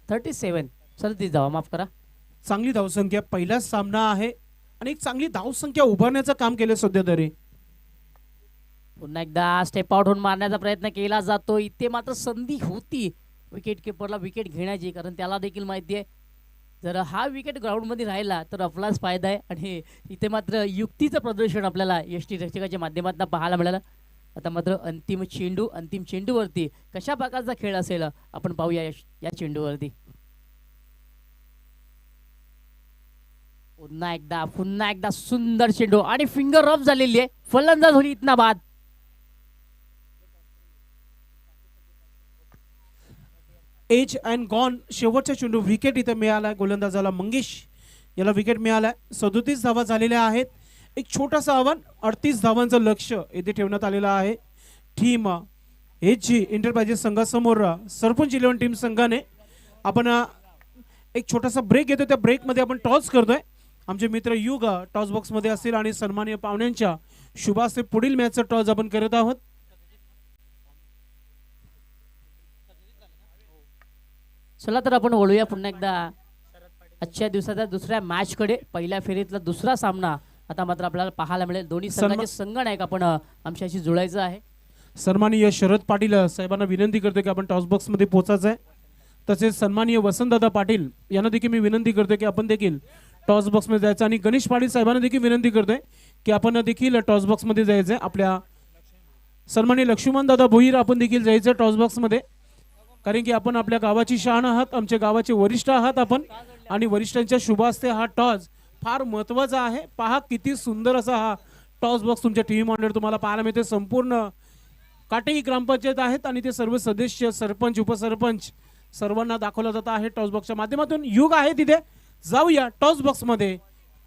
37 धावा, माफ करा. चांगली धावसंख्या, पहिलाच सामना आहे आणि एक चांगली धावसंख्या उभारण्याचं काम केलं सध्या तरी. पुन्हा एकदा स्टेप आउट होऊन मारण्याचा प्रयत्न केला जातो. इथे मात्र संधी होती विकेट किपरला विकेट घेण्याची, कारण त्याला देखील माहिती आहे जर हा विकेट ग्राउंडमध्ये राहिला तर आपलाच फायदा आहे. आणि इथे मात्र युक्तीचं प्रदर्शन आपल्याला यष्टी रक्षकाच्या माध्यमातून पाहायला मिळालं. आता मात्र अंतिम चेंडूवरती कशा प्रकारचा खेळ असेल आपण पाहूया या चेंडूवरती. पुन्हा एकदा सुंदर चेंडू आणि फिंगर ऑफ झालेली आहे. फलंदाज होईल इतना बाद. एज अँड गॉन, शेवटचा चेंडू विकेट इथे मिळाला गोलंदाजाला मंगेश याला विकेट मिळालाय. 37 धावा झालेल्या आहेत. एक छोटासा आव्हान, 38 धावांचं लक्ष इथे ठेवण्यात आलेलं आहे. टीम एच जी एंटरप्राइजेस संघासमोर सरपंच 11 टीम संघाने आपण एक छोटासा ब्रेक घेतो. त्या ब्रेकमध्ये आपण टॉस करतोय. आमचे मित्र युग टॉस बॉक्स मध्ये असतील आणि सन्माननीय पाहुण्यांच्या शुभास्ते पुढील मॅचचा टॉस आपण करत आहोत. चला तर आपण वळूया पुन्हा एकदा आजच्या दिवसाच्या दुसऱ्या मॅच कडे. पहिल्या फेरीतला दुसरा सामना आता मात्र आपल्याला पाहायला मिळेल. दोन्ही संघाचे संघनायक आपण आमच्याशी जुळायचं आहे. सन्माननीय शरद पाटील साहेबांना विनंती करतो की आपण टॉस बॉक्स मध्ये पोहोचायचं आहे. तसेच सन्माननीय वसंतदादा पाटील यांना देखील मी विनंती करतोय की आपण देखील टॉस बॉक्स मध्ये जायचं आणि गणेश पाटील साहेबांना देखील विनंती करतोय की आपण देखील टॉस बॉक्स मध्ये जायचं आहे. आपल्या सन्माननीय लक्ष्मण दादा भोईर आपण देखील जायचं टॉस बॉक्स मध्ये, कारण की आपण आपल्या गावाची शान आहात, आमच्या गावाचे वरिष्ठ आहात आपण आणि वरिष्ठांच्या शुभ हस्ते हा टॉस फार महत्वाचा आहे. पहा किती सुंदर असा हा टॉस बॉक्स तुमच्या टीव्ही मॉनिटर तुम्हाला पाहायला मिळते. संपूर्ण काटेही ग्रामपंचायत आहेत आणि ते सर्व सदस्य सरपंच उपसरपंच सर्वांना दाखवलं जात आहे टॉस बॉक्सच्या माध्यमातून. युग आहे तिथे, जाऊया टॉस बॉक्स मध्ये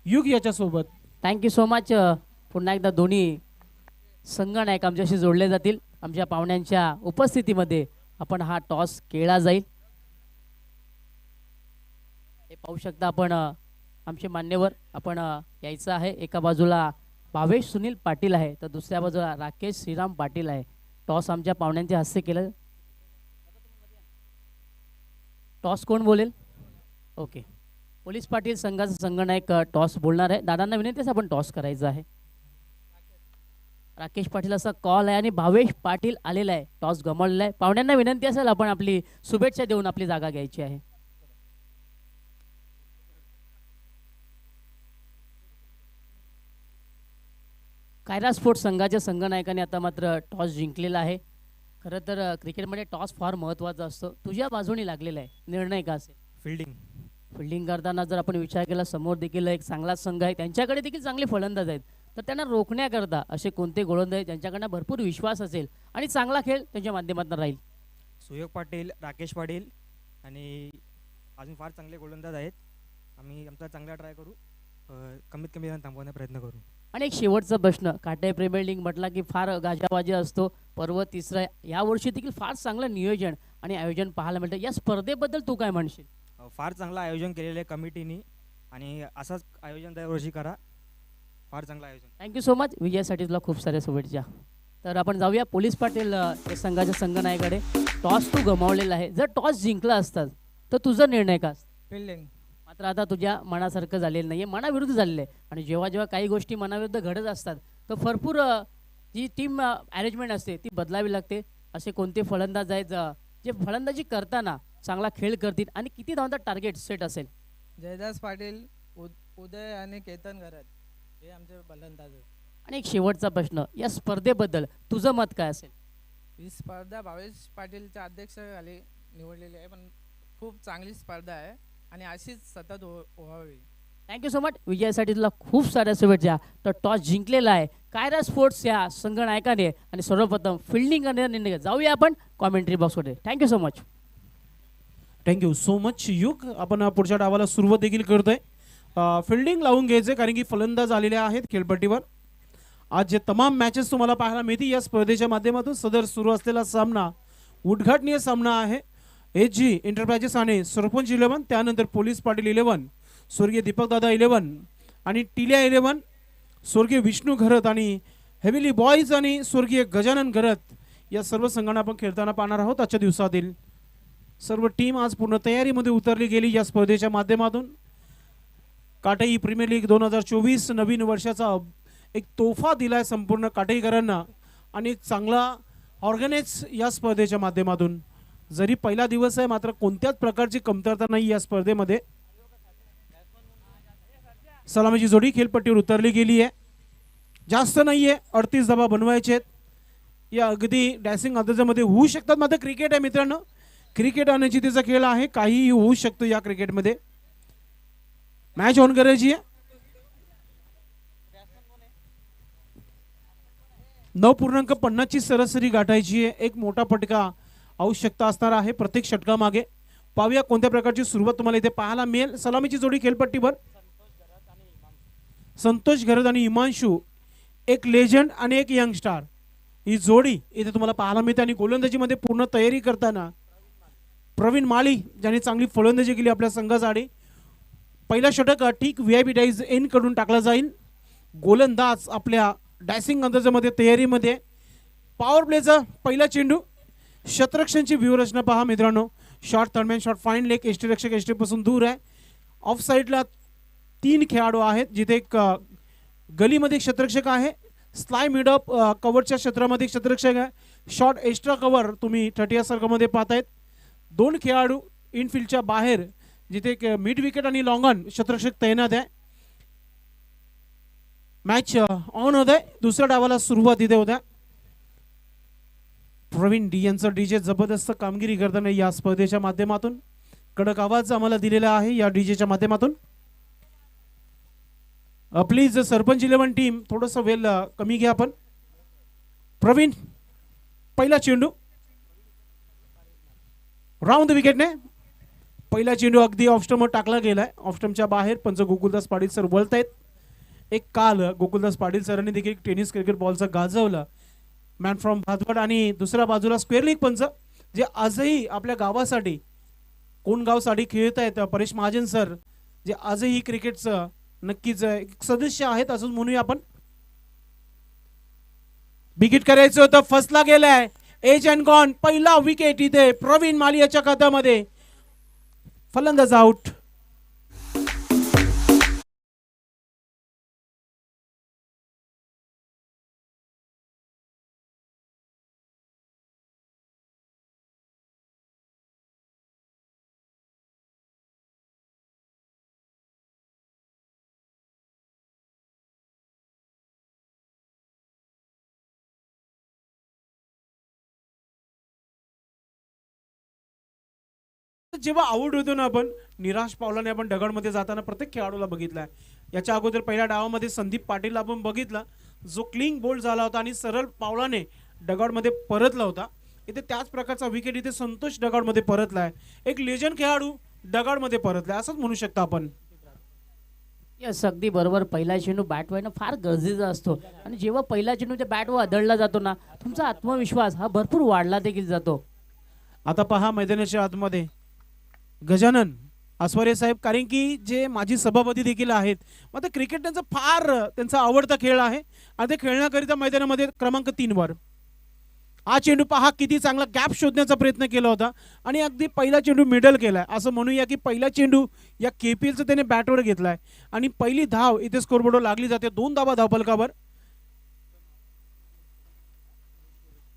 युग याच्या सोबत. Thank you so much. पुन्हा एकदा दोन्ही संघनायक आमच्याशी जोडले जातील. आमच्या पाहुण्यांच्या उपस्थितीमध्ये आपण हा टॉस खेळला जाईल. हे पाहू शकता आपण आमचे मान्यवर आपण यायचं आहे. एका बाजूला भावेश सुनील पाटील आहे तर दुसऱ्या बाजूला राकेश श्रीराम पाटील आहे. टॉस आमच्या पाहुण्यांच्या हस्ते केलं. टॉस कोण बोलेल? ओके, पोलीस पाटील संघाचा संघनायक टॉस बोलणार आहे. दादांना विनंती आहे आपण टॉस करायचं आहे. राकेश पाटील असा कॉल आहे आणि भावेश पाटील आलेला आहे. टॉस गमावलेला आहे. पाहुण्यांना विनंती असेल आपण आपली शुभेच्छा देऊन आपली जागा घ्यायची आहे. कायरा स्पोर्ट्स संघाच्या संघनायकाने आता मात्र टॉस जिंकलेला आहे. खरं तर क्रिकेटमध्ये टॉस फार महत्त्वाचा असतो. तुझ्या बाजूने लागलेला आहे, निर्णय का असेल? फिल्डिंग करताना जर आपण विचार केला समोर देखील एक चांगला संघ आहे, त्यांच्याकडे देखील चांगले फलंदाज आहेत, तर त्यांना रोखण्याकरता असे कोणते गोलंदाज आहेत ज्यांच्याकडनं भरपूर विश्वास असेल आणि चांगला खेळ त्यांच्या माध्यमातून राहील? सुयोग पाटील, राकेश पाटील आणि अजून फार चांगले गोलंदाज आहेत. आम्ही आमचा चांगला ट्राय करू, कमीत कमी रन थांबवण्याचा प्रयत्न करू. आणि एक शेवटचा प्रश्न, काटे प्रीमियर लीग म्हटला की फार गाजावाजा असतो. पर्व तिसरा या वर्षी देखील फार चांगलं नियोजन आणि आयोजन पाहायला मिळतं. या स्पर्धेबद्दल तू काय म्हणशील? फार चांगलं आयोजन केलेलं आहे कमिटीनी आणि असंच आयोजन दरवर्षी करा. फार चांगलं आयोजन. Thank you so much. विजयासाठी तुला खूप साऱ्या शुभेच्छा. तर आपण जाऊया पोलीस पाटील या संघाच्या संघनायकाकडे. टॉस तू गमावलेला आहे, जर टॉस जिंकला असतात तर तुझा निर्णय का? फिल्डिंग. मात्र आता तुझ्या मनासारखं झालेलं नाहीये, मनाविरुद्ध झालेलं आहे. आणि जेव्हा जेव्हा काही गोष्टी मनाविरुद्ध घडत असतात तर भरपूर जी टीम अरेंजमेंट असते ती बदलावी लागते. असे कोणते फलंदाज आहेत जे फलंदाजी करताना चांगला खेळ करतील आणि किती धावांचा टार्गेट सेट असेल? जयदास पाटील, उदय आणि केतन घरत हे आमचे फलंदाज आहेत. आणि एक शेवटचा प्रश्न, या स्पर्धेबद्दल तुझं मत काय असेल? ही स्पर्धा भावेश पाटीलच्या अध्यक्षाखाली निवडलेली आहे, पण खूप चांगली स्पर्धा आहे आणि अशीच सतत व्हावी. Thank you so much. विजयासाठी तुला खूप साऱ्या शुभेच्छा. तर टॉस जिंकलेला आहे कायरा स्पोर्ट्स या संघनायकाने आणि सर्वप्रथम फिल्डिंग करण्याचा निर्णय घेतला. जाऊया आपण कॉमेंट्री बॉक्समध्ये. Thank you so much. Thank you so much युग. आपण पुढच्या डावाला सुरुवात देखील करतोय. फिल्डिंग लावून घ्यायचे कारण की फलंदाज आलेले आहेत खेळपट्टीवर. आज जे तमाम मॅचेस तुम्हाला पाहायला मिळतील या स्पर्धेच्या माध्यमातून. सदर सुरू असलेला सामना उद्घाटनीय सामना आहे. एच जी एंटरप्राइजेस आणि सरपंच 11, त्यानंतर पोलीस पाटील 11, स्वर्गीय दीपकदादा 11 आणि टिल्या 11, स्वर्गीय विष्णू घरत आणि हेविली बॉईज आणि स्वर्गीय गजानन घरत या सर्व संघांना आपण खेळताना पाहणार आहोत. आजच्या दिवसातील सर्व टीम आज पूर्ण तयारीमध्ये उतरली गेली या स्पर्धेच्या माध्यमातून. काटेई प्रीमियर लीग 2024 नवीन वर्षाचा एक तोहफा दिलाय संपूर्ण काटेईकरांना आणि एक चांगला ऑर्गनाइज या स्पर्धेच्या माध्यमातून. जरी पहिला दिवस आहे मात्र कोणत्याच प्रकारची कमतरता नाही या स्पर्धेमध्ये. सलामीची जोडी खेळपट्टीवर उतरली गेली आहे. जास्त नाहीये, 38 धावा बनवायचे आहेत. या अगदी डॅसिंग अंदाजामध्ये होऊ शकतात. मात्र क्रिकेट आहे मित्रांनो, क्रिकेट आणि जितीचा खेळ आहे, काहीही होऊ शकतो या क्रिकेटमध्ये. मॅच ऑन करायची आहे. 9.50 ची सरासरी गाठायची आहे. एक मोठा फटका आवश्यकता असणार आहे प्रत्येक षटकामागे. पाहूया कोणत्या प्रकारची सुरुवात तुम्हाला इथे पाहायला मिळेल. सलामीची जोडी खेळपट्टीवर संतोष घरत आणि हिमांशू, एक लेजंड आणि एक यंग स्टार. ही जोडी इथे तुम्हाला पाहायला मिळते आणि गोलंदाजीमध्ये पूर्ण तयारी करताना प्रवीण माळी ज्यांनी चांगली फलंदाजी केली आपल्या संघासाठी. पहिला षटक ठीक VIP डाईज एन कडून टाकला जाईल. गोलंदाज आपल्या डॅसिंग अंदाजामध्ये तयारीमध्ये. पॉवर प्लेचा पहिला चेंडू. शतरक्षणची व्यूहरचना पहा मित्रांनो. Short third man short fine leg यष्टीरक्षक यष्टीपासून दूर आहे. ऑफ साईडला 3 खेळाडू आहेत जिथे एक गलीमध्ये एक शतरक्षक आहे. स्लाय मिडअप कव्हरच्या क्षेत्रामध्ये एक शतरक्षक आहे. शॉर्ट एक्स्ट्रा कव्हर तुम्ही 30 सर्कलमध्ये पाहतायत. 2 खेळाडू इनफिल्डच्या बाहेर जिथे एक मिड विकेट आणि लॉंग ऑन शतरक्षक तैनात आहे. मॅच ऑन होत आहे. दुसऱ्या डावाला सुरुवात इथे होत्या. प्रवीण डी यांचं डीजे जबरदस्त कामगिरी करताना या स्पर्धेच्या माध्यमातून कडक आवाज आम्हाला दिलेला आहे या डीजेच्या माध्यमातून. प्लीज सरपंच 11 टीम थोडंसं वेल कमी घ्या आपण. प्रवीण पहिला चेंडू राऊंड विकेटने. पहिला चेंडू अगदी ऑफस्टमवर टाकला गेलाय. ऑफस्टमच्या बाहेर पंच गोकुलदास पाटील सर बोलतायत. एक काल गोकुलदास पाटील सरांनी देखील टेनिस क्रिकेट बॉलचं गाजवलं मॅन फ्रॉम भादवड. आणि दुसऱ्या बाजूला स्क्वेअर लीग पंच जे आजही आपल्या गावासाठी कोण गावसाठी खेळत आहेत परेश महाजन सर जे आजही क्रिकेटचं नक्कीच एक सदस्य आहेत असं म्हणूया आपण. विकेट करायचं होतं फसला गेलाय. Edge and gone. पहिला विकेट इथे प्रवीण माली याच्या खात्यामध्ये. फलंदाज आउट. जेव्हा आउट होतो ना आपण निराश पावलाने आपण दगडमध्ये जाताना प्रत्येक खेळाडूला बघितलाय. याच्या अगोदर पहिल्या डावामध्ये संदीप पाटील आपण बघितला जो क्लीन बोल्ड झाला होता आणि सरळ पावलाने दगडमध्ये परतला होता. इथे त्याच प्रकारचा विकेट इथे संतोष दगडमध्ये परतलाय. एक लेजंड खेळाडू दगडमध्ये परतलाय असंच म्हणू शकता आपण. यस अगदी बरोबर. पहिला चेंडू बॅट व्हायनं फार गरजेचा असतो आणि जेव्हा पहिला चेंडू त्या बॅटवर आदळला जातो ना तुमचा आत्मविश्वास हा भरपूर वाढला देखील जातो. आता पहा मैदानाच्या आतमध्ये गजानन आस्वारे साहेब कारण की जे माजी सभापती देखील आहेत. मग क्रिकेट त्यांचा फार त्यांचा आवडता खेळ आहे आणि ते खेळण्याकरिता मैदानामध्ये क्रमांक 3 वर. हा चेंडू पहा किती चांगला गॅप शोधण्याचा प्रयत्न केला होता आणि अगदी पहिला चेंडू मिडल केलाय. असं म्हणूया की पहिला चेंडू या KPLचा त्याने बॅटवर घेतलाय आणि पहिली धाव इथे स्कोरबोर्डवर लागली जाते. 2 धावा धावफलकावर.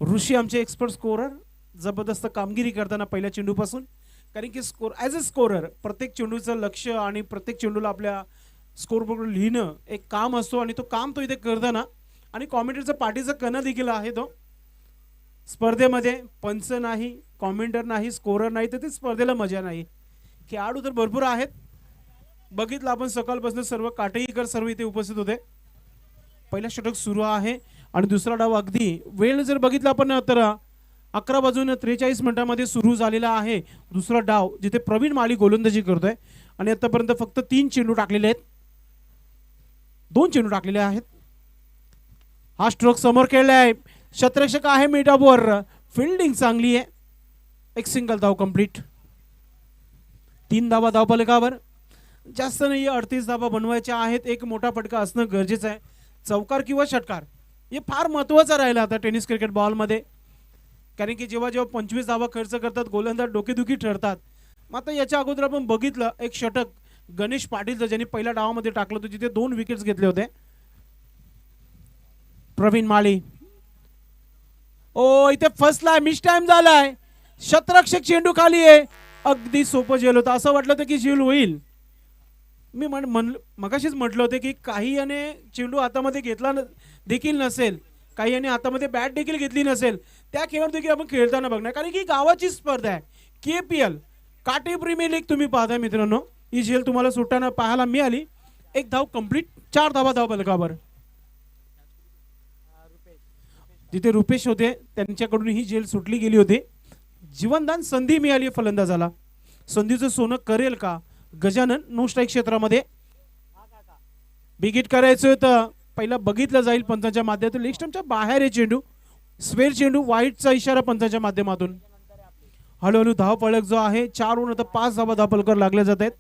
ऋषी आमचे एक्सपर्ट स्कोरर जबरदस्त कामगिरी करताना पहिल्या चेंडूपासून कारण की स्कोर ॲज अ स्कोरर प्रत्येक चेंडूचं लक्ष आणि प्रत्येक चेंडूला आपल्या स्कोरबोर्डवर लिहिणं एक काम असतो आणि तो काम तो इथे करताना आणि कॉमेंटेटरचा पाठीचा कणा देखील आहे तो. स्पर्धेमध्ये पंच नाही कॉमेंटर नाही स्कोरर नाही तर ते स्पर्धेला मजा नाही. खेळाडू तर भरपूर आहेत. बघितलं आपण सकाळपासून सर्व काटेईकर सर्व इथे उपस्थित होते. पहिला षटक सुरू आहे आणि दुसरा डाव अगदी वेळ जर बघितला आपण तर 11:43 मिनिटांमध्ये सुरू झालेला आहे दुसरा डाव जिथे प्रवीण माळी गोलंदाजी करतोय आणि आतापर्यंत फक्त 3 चेंडू टाकलेले आहेत. 2 चेंडू टाकलेले आहेत. हा स्ट्रोक समोर खेळलाय. शतरक्षक आहे मिडअपवर. फिल्डिंग चांगली आहे. एक सिंगल धाव कंप्लीट. 3 धावा धावफलकावर. जास्त नाही 38 धावा बनवायच्या आहेत. एक मोठा फटका असणं गरजेचं आहे. चौकार किंवा षटकार हे फार महत्वाचं राहिलं आता टेनिस क्रिकेट बॉलमध्ये कारण की जेव्हा जेव्हा 25 धावा खर्च करतात गोलंदाज डोकेदुखी ठरतात. मग आता याच्या अगोदर आपण बघितलं एक षटक गणेश पाटीलचं ज्यांनी पहिल्या डावामध्ये टाकलं होतं जिथे 2 विकेट्स घेतले होते. प्रवीण माळी ओ इथे फसलाय. मिस टाइम झालाय. शतरक्षक चेंडू खाली आहे. अगदी सोपं जेल होतं. असं वाटलं होतं की जेल होईल. मी मगाशीच म्हटलं होतं की काही याने चेंडू हातामध्ये घेतला देखील नसेल काही याने हातामध्ये बॅट देखील घेतली नसेल त्या खेळावर देखील आपण खेळताना बघणार कारण की गावाची स्पर्धा आहे. KPL काटे प्रीमियर लीग तुम्ही पाहताय मित्रांनो. ही झेल तुम्हाला सुटताना पाहायला मिळाली. 1 धाव कंप्लीट. 4 धावा धावफलकावर. जिथे रुपेश होते त्यांच्याकडून ही झेल सुटली गेली होती. जीवनदान संधी मिळाली फलंदाजाला. संधीचं सोनं करेल का गजानन. नो स्ट्राईक क्षेत्रामध्ये विकेट करायचं होतं. पहिला बघितलं जाईल पंचांच्या माध्यमातून. लेग स्टंपच्या बाहेर आहे चेंडू. स्वेर चेंडू वाईटचा इशारा पंचांच्या माध्यमातून. हळूहळू धाव फलक जो आहे 4 आता 5 धावा धावफलकावर लागल्या जात आहेत.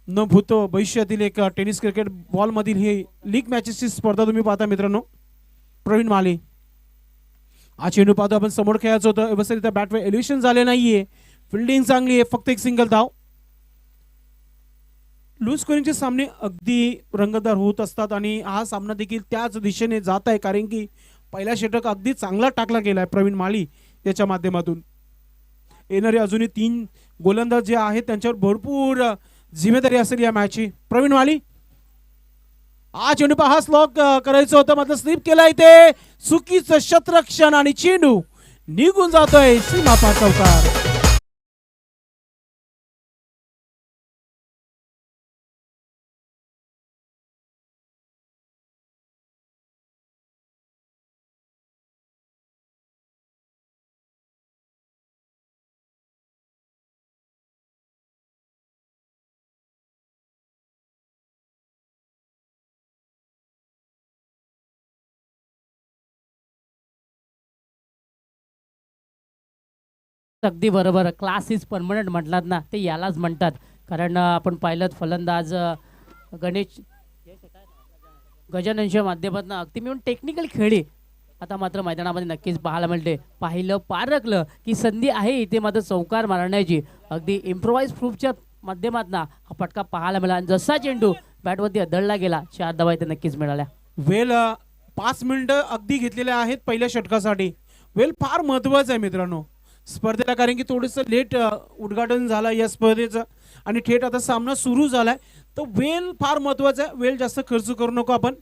न भूतो भविष्यातील एक टेनिस क्रिकेट बॉल मधील ही लीग मॅचेसची स्पर्धा तुम्ही पाहता मित्रांनो. प्रवीण माली हा चेंडू पाहतो आपण, समोर खेळायचं होतं, व्यवस्थित बॅटवर एलिव्हेशन झाले नाहीये. फिल्डिंग चांगली आहे, फक्त एक सिंगल धाव. लूज स्कोरिंगचे सामने अगदी रंगतदार होत असतात आणि हा सामना देखील त्याच दिशेने जात आहे, कारण की पहिला षटक अगदी चांगला टाकला गेलाय प्रवीण माली याच्या माध्यमातून. येणारे अजूनही 3 गोलंदाज जे आहेत त्यांच्यावर भरपूर जिम्मेदारी असेल या मॅचची. प्रवीण माली हा चेंडू पहा, स्लॉक करायचं होतं मात्र स्लिप केलाय, ते चुकीचं शतरक्षण आणि चेंडू निघून जातोय सीमापार चौकार. अगदी बरोबर. क्लास इज परमनंट म्हटलात ना, ते यालाच म्हणतात. कारण आपण पाहिलं फलंदाज गणेश गजाननच्या माध्यमातून अगदी मिळून टेक्निकल खेळी आता मात्र मैदानामध्ये नक्कीच पाहायला मिळते. पाहिलं पारखलं की संधी आहे इथे मात्र चौकार मारण्याची. अगदी इम्प्रोवाइज प्रूफच्या माध्यमातून हा फटका पाहायला मिळाला आणि जसा चेंडू बॅटवरती अदळला गेला 4 धावा इथे नक्कीच मिळाल्या. वेल 5 मिनिटं अगदी घेतलेले आहेत पहिल्या षटकासाठी. वेल फार महत्वाचं आहे मित्रांनो स्पर्धेला, कारण की थोडंसं लेट उद्घाटन झालं या स्पर्धेचं आणि थेट आता सामना सुरू झालाय. तर वेल फार महत्वाचा आहे. वेल जास्त खर्च करू नको आपण,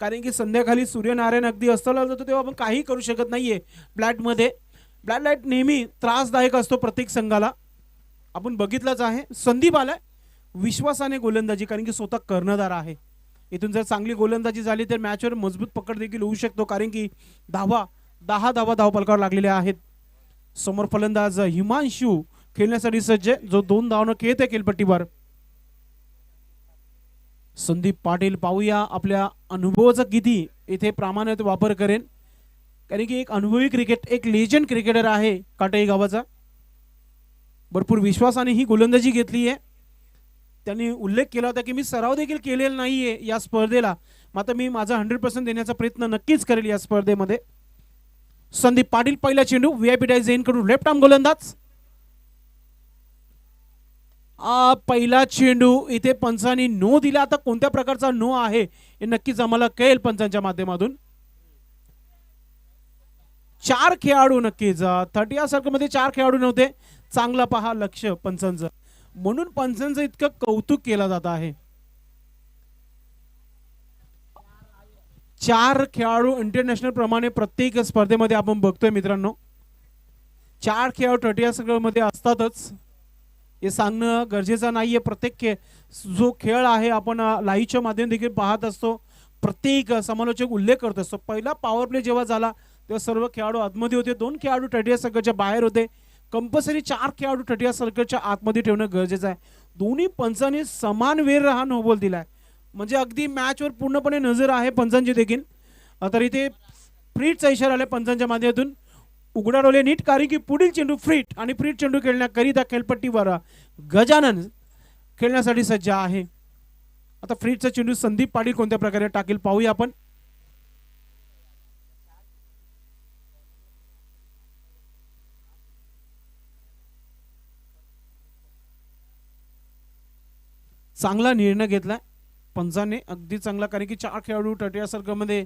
कारण की संध्याकाळी सूर्यनारायण अगदी अस्ताला जातो तेव्हा आपण काही करू शकत नाहीये फ्लॅटमध्ये. ब्लॅक लाईट नेहमी त्रासदायक असतो प्रत्येक संघाला, आपण बघितलंच आहे. संदीप आलाय विश्वासाने गोलंदाजी, कारण की स्वतः कर्णधार आहे. इथून जर चांगली गोलंदाजी झाली तर मॅचवर मजबूत पकड देखील होऊ शकतो, कारण की 10 धावा धावफलकावर लागलेल्या आहेत. समोर फलंदाज हिमांशू खेळण्यासाठी सज्ज, जो 2 धावांना खेळत आहे खेळपट्टीवर. संदीप पाटील पाहूया आपल्या अनुभवाचा किती इथे प्रामाणिक वापर करेन, कारण की एक अनुभवी क्रिकेट, एक लेजंड क्रिकेटर आहे काटई गावाचा. भरपूर विश्वासाने ही गोलंदाजी घेतली आहे. त्यांनी उल्लेख केला होता की मी सराव देखील केलेला नाहीये या स्पर्धेला, मात्र मी माझा 100% देण्याचा प्रयत्न नक्कीच करेल या स्पर्धेमध्ये. संदीप पाटील पहिला चेंडू व्हीआयपी डाय झेन कडून लेफ्ट आर्म गोलंदाज. पहिला चेंडू इथे पंचांनी नो दिला. आता कोणत्या प्रकारचा नो आहे हे नक्कीच आम्हाला कळेल पंचांच्या माध्यमातून. 4 खेळाडू नक्कीच 30 सर्कल मध्ये 4 खेळाडू नव्हते. चांगला पहा लक्ष पंचांचं, म्हणून पंचांचं इतकं कौतुक केलं जात आहे. 4 खेळाडू इंटरनॅशनल प्रमाणे प्रत्येक स्पर्धेमध्ये आपण बघतोय मित्रांनो. 4 खेळाडू 30 सर्कल मध्ये असतातच, हे सांगणं गरजेचं नाहीये. प्रत्येक जो खेळ आहे आपण लाईव्हच्या माध्यमातून देखील पाहत असतो, प्रत्येक समालोचक उल्लेख करत असतो. पहिला पॉवर प्ले जेव्हा झाला तेव्हा सर्व खेळाडू आतमध्ये होते, 2 खेळाडू 30 सर्कलच्या बाहेर होते. कंपल्सरी 4 खेळाडू 30 सर्कलच्या आतमध्ये ठेवणं गरजेचं आहे. दोन्ही पंचांनी समान वेळ हा नो बॉल दिलाय, म्हणजे अगदी मॅचवर पूर्णपणे नजर आहे पंचांची देखील. तर इथे फ्रीटचा इशारा आला पंचांच्या माध्यमातून. उघडा डोले नीट, कारण की पुढील चेंडू फ्रीट आणि फ्रीट चेंडू खेळण्याकरिता खेळपट्टीवर गजानन खेळण्यासाठी सज्ज आहे. आता फ्रीटचा चेंडू संदीप पाटील कोणत्या प्रकारे टाकेल पाहूया आपण. चांगला निर्णय घेतलाय पंचाने, अगदी चांगला, कारण की 4 खेळाडू 30 सर्कलमध्ये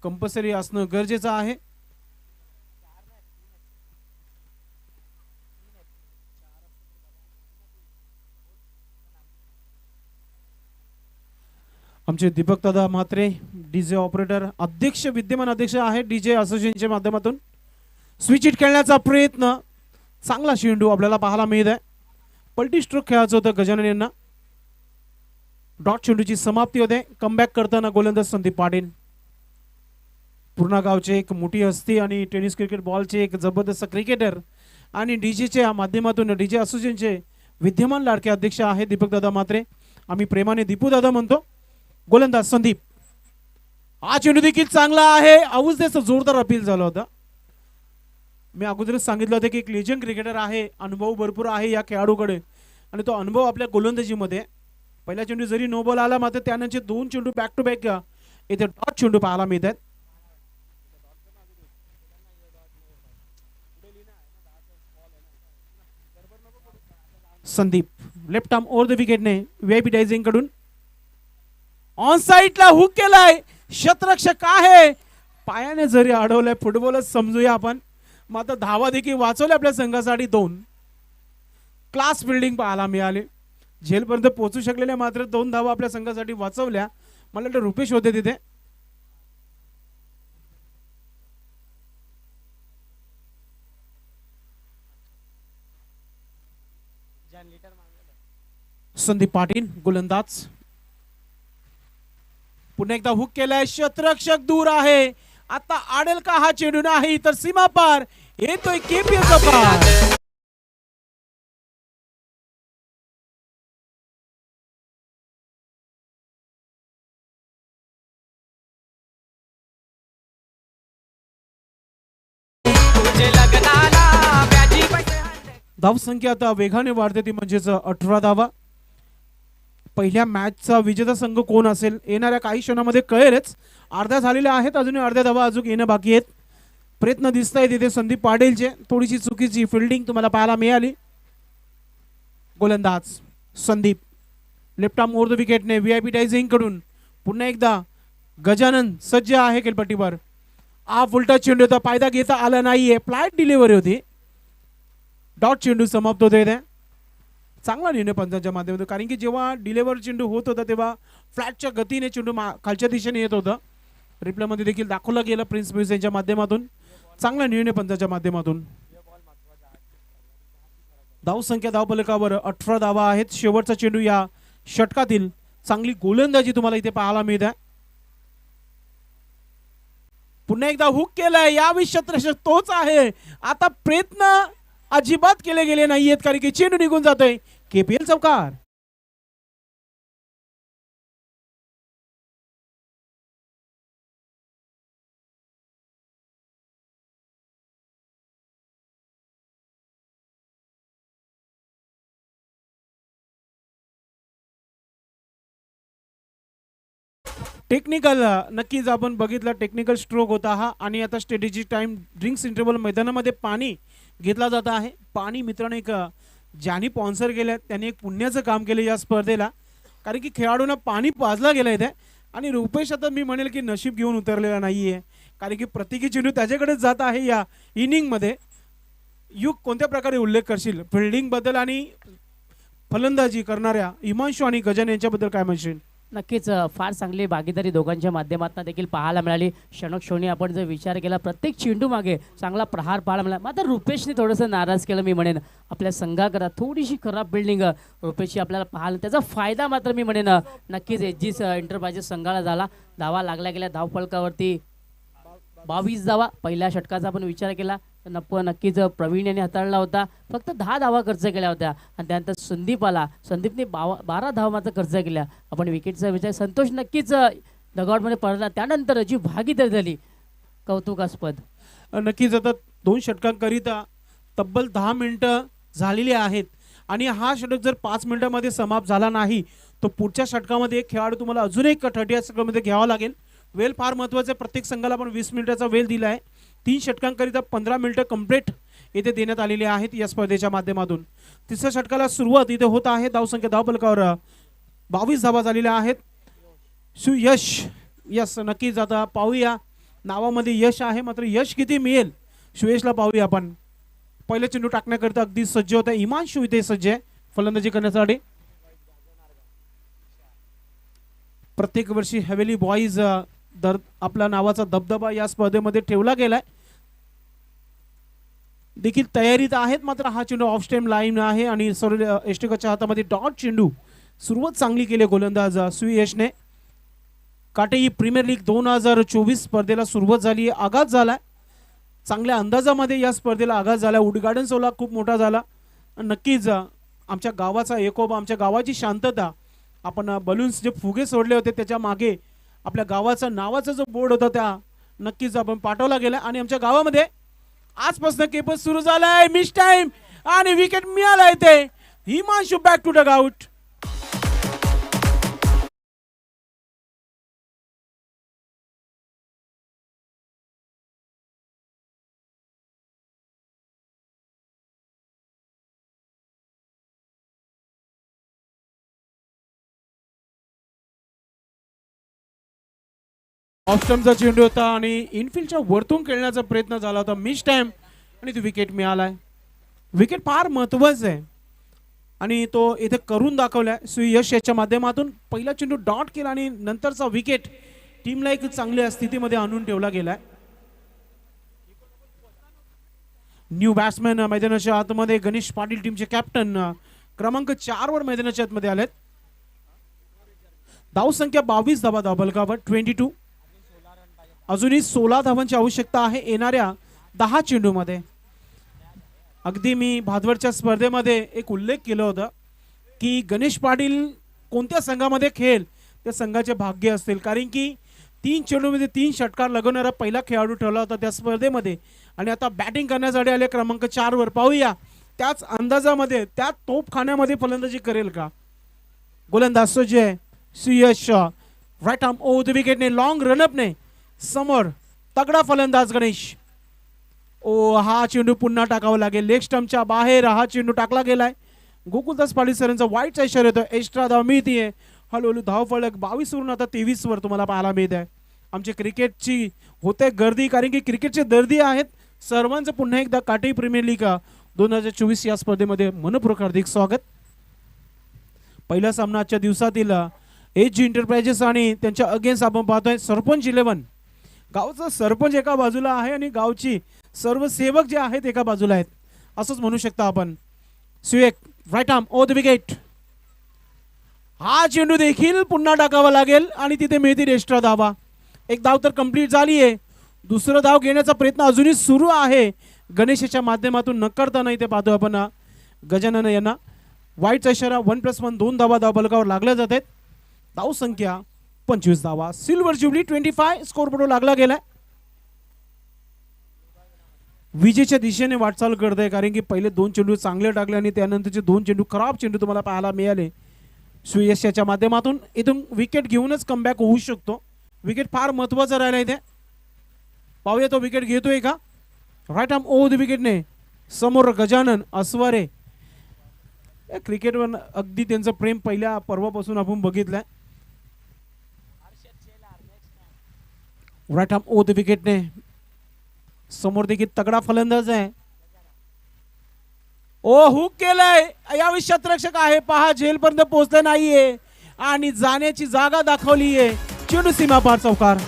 कंपल्सरी असणं गरजेचं आहे. आमचे दीपक दादा म्हात्रे डीजे ऑपरेटर, अध्यक्ष, विद्यमान अध्यक्ष आहे डीजे असोसिएशनच्या माध्यमातून. स्विच हिट खेळण्याचा प्रयत्न, चांगला चेंडू आपल्याला पाहायला मिळत आहे. पलटी स्ट्रोक खेळायचं होतं गजानन यांना. डॉट चेंडूची समाप्ती होते. कमबॅक करताना गोलंदाज संदीप पाटील, पूर्णा गावचे एक मोठी हस्ती आणि टेनिस क्रिकेट बॉलचे एक जबरदस्त क्रिकेटर आणि डीजेच्या माध्यमातून डीजे असोसिएशनचे विद्यमान लाडके अध्यक्ष आहे दीपक दादा म्हात्रे. आम्ही प्रेमाने दीपू दादा म्हणतो. गोलंदाज संदीप, हा चेंडू देखील चांगला आहे. आउसदेचं जोरदार अपील झालं होतं. मी अगोदरच सांगितलं होतं की एक लेजंड क्रिकेटर आहे, अनुभव भरपूर आहे या खेळाडूकडे आणि तो अनुभव आपल्या गोलंदाजीमध्ये. पहिला चेंडू जरी नो बॉल आला मात्र त्यानंतर 2 चेंडू बॅक टू बॅक इथे डॉट चेंडू पाहायला मिळतात. Sandeep left arm over the विकेटने व्हीआयपी डायझिंग कडून ऑन साइडला हुक केलाय. शतरक्षक आहे, पायाने जरी अडवलाय फुटबॉलच समजूया आपण. मात्र धावा देखील वाचवल्या आपल्या संघासाठी 2. क्लास फिल्डिंग पाहायला मिळाले. झेलपर्यंत पोहोचू शकलेल्या मात्र 2 धावा आपल्या संघासाठी वाचवल्या. मला वाटतं रुपेश होते तिथे. संदीप पाटील गोलंदाज पुन्हा एकदा हुक केलाय. शतरक्षक दूर आहे. आता आडेल का हा चेंडू नाही तर सीमा पार येतोय केपीएलचा पार. धावसंख्या आता वेगाने वाढते ती म्हणजेच 18 धावा. पहिल्या मॅचचा विजेता संघ कोण असेल येणाऱ्या काही क्षणामध्ये कळेलच. अर्ध्या झालेल्या आहेत, अजून अर्ध्या धावा अजून येणं बाकी आहेत. प्रयत्न दिसत आहेत तिथे संदीप पाटीलचे. थोडीशी चुकीची फिल्डिंग तुम्हाला पाहायला मिळाली. गोलंदाज Sandeep left arm over the विकेटने व्हीआयपी डायझिंग कडून पुन्हा एकदा गजानन सज्ज आहे खेळपट्टीवर. हा उलटा चेंडू होता, फायदा घेता आला नाहीये. फ्लॅट डिलिव्हरी होती. डॉट चेंडू समाप्त होतोय. त्या चांगला निर्णय पंचांच्या माध्यमातून, कारण की जेव्हा डिलिव्हर चेंडू होत होता तेव्हा फ्लॅटच्या गतीने चेंडू खालच्या दिशेने येत होता. रिप्लेमध्ये देखील दाखवलं गेलं प्रिन्स म्युझ यांच्या माध्यमातून. चांगला निर्णय पंचांच्या माध्यमातून. धावसंख्या धावफलकावर 18 धावा आहेत. शेवटचा चेंडू या षटकातील. चांगली गोलंदाजी तुम्हाला इथे पाहायला मिळते. पुन्हा एकदा हुक केलाय. यावेळी शतरक्षक तोच आहे. आता प्रयत्न अजिबात केले गेले नाहीयेत कारण की चेंडू निघून जातोय. केपीएल चौकार. टेक्निकल नक्कीच आपण बघितलं. टेक्निकल स्ट्रोक होता हा. आणि आता स्ट्रॅटेजी टाइम ड्रिंक्स इंटरव्हल मैदानामध्ये पाणी घेतला जात आहे. पाणी मित्रांनो एक ज्यांनी स्पॉन्सर केलं त्यांनी एक पुण्याचं काम केलं या स्पर्धेला, कारण की खेळाडूंना पाणी पाजला गेलं इथे. आणि रुपेश आता मी म्हणेल की नशीब घेऊन उतरलेला नाहीये, कारण की प्रत्येकी चेंडू त्याच्याकडेच जात आहे या इनिंगमध्ये. युग कोणत्या प्रकारे उल्लेख करशील फिल्डिंग बद्दल आणि फलंदाजी करणाऱ्या हिमांशू आणि गजान यांच्याबद्दल काय म्हणशील? नक्कीच फार चांगली भागीदारी दोघांच्या माध्यमातून देखील पाहायला मिळाली. क्षणोक्षणी आपण जर विचार केला प्रत्येक चेंडू मागे चांगला प्रहार पाहायला मिळाला. मात्र रुपेशने थोडंसं नाराज केलं मी म्हणेन. आपल्या संघाकरा थोडीशी खराब बिल्डिंग रुपेशची आपल्याला पाहायला, त्याचा फायदा मात्र मी म्हणेन नक्कीच एजीस एंटरप्राइजेस संघाला झाला. धावा लागल्या गेल्या धावफलकावरती 22 धावा. पहिल्या षटकाचा आपण विचार केला तर नक्कीच प्रवीण यांनी हाताळला होता. फक्त 10 धावा खर्च केल्या होत्या आणि त्यानंतर संदीप आला. संदीपने 12 धावा मात्र खर्च केल्या. आपण विकेटचा विचार संतोष नक्कीच डगआउटमध्ये पडला. त्यानंतर जी भागीदारी झाली कौतुकास्पद. नक्कीच आता 2 षटकांकरिता तब्बल 10 मिनिटं झालेली आहेत आणि हा षटक जर 5 मिनिटांमध्ये समाप्त झाला नाही तर पुढच्या षटकामध्ये एक खेळाडू तुम्हाला अजून एक 30 सेकंडमध्ये घ्यावा लागेल. वेळ फार महत्त्वाचा आहे. प्रत्येक संघाला आपण 20 मिनिटाचा वेळ दिला आहे. 3 षटकांकरिता 15 मिनिटं कंप्लीट इथे देण्यात आलेली आहेत या स्पर्धेच्या माध्यमातून. तिसऱ्या षटकाला सुरुवात इथे होत आहे. धावसंख्या धावफलकावर 22 धावा झालेल्या आहेत. यश नक्कीच आता पाहूया. नावामध्ये यश आहे मात्र यश किती मिळेल सुयशला पाहूया आपण. पहिला चेंडू टाकण्याकरिता अगदी सज्ज होता. हिमांशू इथे सज्ज आहे फलंदाजी करण्यासाठी. प्रत्येक वर्षी हवेली बॉईज आपला नावाचा दबदबा या स्पर्धेमध्ये ठेवला गेलाय. देखील तयारीत आहेत. मात्र हा चेंडू ऑफ स्टेम लाईन आहे आणि एष्टिकाच्या हातामध्ये डॉट चेंडू. सुरुवात चांगली केली गोलंदाज सुयशने. काटेई प्रीमियर लीग 2024 स्पर्धेला सुरुवात झाली. आघात झालाय चांगल्या अंदाजामध्ये या स्पर्धेला आघात झाला. उद्घाटन सोहळा खूप मोठा झाला. नक्कीच आमच्या गावाचा एकोपा, आमच्या गावाची शांतता, आपण बलून्स जे फुगे सोडले होते त्याच्या मागे आपल्या गावाचा नावाचा जो बोर्ड होता त्या नक्कीच आपण पाठवला गेला आणि आमच्या गावामध्ये आजपासून केपल सुरू झालाय. मिस टाइम आणि विकेट मिळालाय ते Himanshu back to the out. ऑफस्टमचा चेंडू होता आणि इनफिल्डच्या वरतून खेळण्याचा प्रयत्न झाला होता. मिस टाइम आणि तो विकेट मिळालाय. विकेट फार महत्वाचं आहे आणि तो इथे करून दाखवलाय. सुयश याच्या माध्यमातून पहिला चेंडू डॉट केला आणि नंतरचा विकेट टीमला एक चांगल्या स्थितीमध्ये आणून ठेवला गेलाय. न्यू बॅट्समॅन मैदानाच्या आतमध्ये गणेश पाटील टीमचे कॅप्टन क्रमांक 4 वर मैदानाच्या आतमध्ये आलेत. धावसंख्या 22 धावा धाबलकावर 22. अजूनही 16 धावांची आवश्यकता आहे येणाऱ्या 10 चेंडूमध्ये. अगदी मी भादवडच्या स्पर्धेमध्ये एक उल्लेख केला होता की गणेश पाटील कोणत्या संघामध्ये खेळ त्या संघाचे भाग्य असतील, कारण की 3 चेंडूमध्ये 3 षटकार लगवणारा पहिला खेळाडू ठरला होता त्या स्पर्धेमध्ये आणि आता बॅटिंग करण्यासाठी आले क्रमांक 4 वर. पाहूया त्याच अंदाजामध्ये त्या तोपखान्यामध्ये फलंदाजी करेल का गोलंदाज Sujay Suyash. Right arm over the विकेटने लॉंग रनअपने समोर तगडा फलंदाज गणेश. ओ हा चेंडू पुन्हा टाकावा लागेल. लेग स्टंपच्या बाहेर हा चेंडू टाकला गेलाय. गोकुलदास पाटील सरांचा वाईटचा इशारा येतो. एक्स्ट्रा धाव मिळतीये. हळूहळू धाव फलक 22 वरून आता 23 वर तुम्हाला पाहायला मिळत आहे. आमची क्रिकेटची होते गर्दी, कारण की क्रिकेटचे दर्दी आहेत. सर्वांचं पुन्हा एकदा काटे प्रीमियर लीग 2024 या स्पर्धेमध्ये मनपूर्वक हार्दिक स्वागत. पहिला सामना आजच्या दिवसातील एज एंटरप्राइजेस आणि त्यांच्या अगेन्स्ट आपण पाहतोय सरपंच 11. गावचा सरपंच एका बाजूला आहे आणि गावची सर्व सेवक जे आहेत एका बाजूला आहेत असंच म्हणू शकता आपण. सुएक right arm over the wicket. हा चेंडू देखील पुन्हा टाकावा लागेल आणि तिथे मिळतील एक्स्ट्रा धावा. एक धाव तर कंप्लीट झाली आहे. दुसरं धाव घेण्याचा प्रयत्न अजूनही सुरू आहे गणेशच्या माध्यमातून. न करता नाही ते पाहतो आपण गजानन यांना. वाईटचा इशारा 1+1 2 धावा धावफलकावर लागल्या जात आहेत. धाव संख्या 25 धावा. सिल्वर जुबली 25 स्कोरबोर्ड लागला गेलाय. विजेच्या दिशेने वाटचाल करत आहे, कारण की पहिले 2 चेंडू चांगले टाकले आणि त्यानंतरचे 2 चेंडू खराब चेंडू तुम्हाला पाहायला मिळाले. सुयश याच्या माध्यमातून इथून विकेट घेऊनच कमबॅक होऊ शकतो. विकेट फार महत्वाचा राहिला इथे. पाहूया तो विकेट घेतोय का. राईट आर्म ओव्हर द विकेटने समोर गजानन अस्वारे. क्रिकेटवर अगदी त्यांचं प्रेम पहिल्या पर्वापासून आपण बघितलंय. राईट आर्म ओव्हर द विकेटने समोर देखील तगडा फलंदाज आहे. ओ हुक केलाय. यावेळी शतरक्षक आहे पहा, झेलपर्यंत पोहोचले नाहीये आणि जाण्याची जागा दाखवलीये. चेंडू सीमा पार चौकार.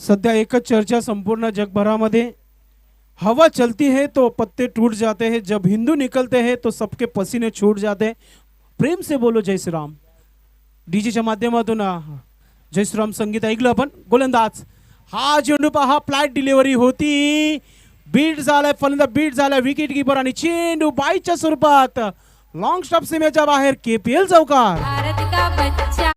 सध्या एकच चर्चा संपूर्ण जगभरामध्ये, हवा चलती है तो पत्ते टूट जाते हैं, जब हिंदू निकलते हैं तो सबके पसीने छूट जाते हैं. प्रेम से बोलो जय श्रीराम. डीजेच्या माध्यमातून जय श्रीराम संगीत ऐकलं आपण. गोलंदाज हा चेंडू पहा, फ्लॅट डिलिव्हरी होती. बीट झालाय फलंदाज, बीट झालाय विकेट कीपर आणि चेंडू बाईच्या स्वरूपात लॉंग स्टॉप सीमेच्या बाहेर. केपीएल चौकार. भारत का बच्चा.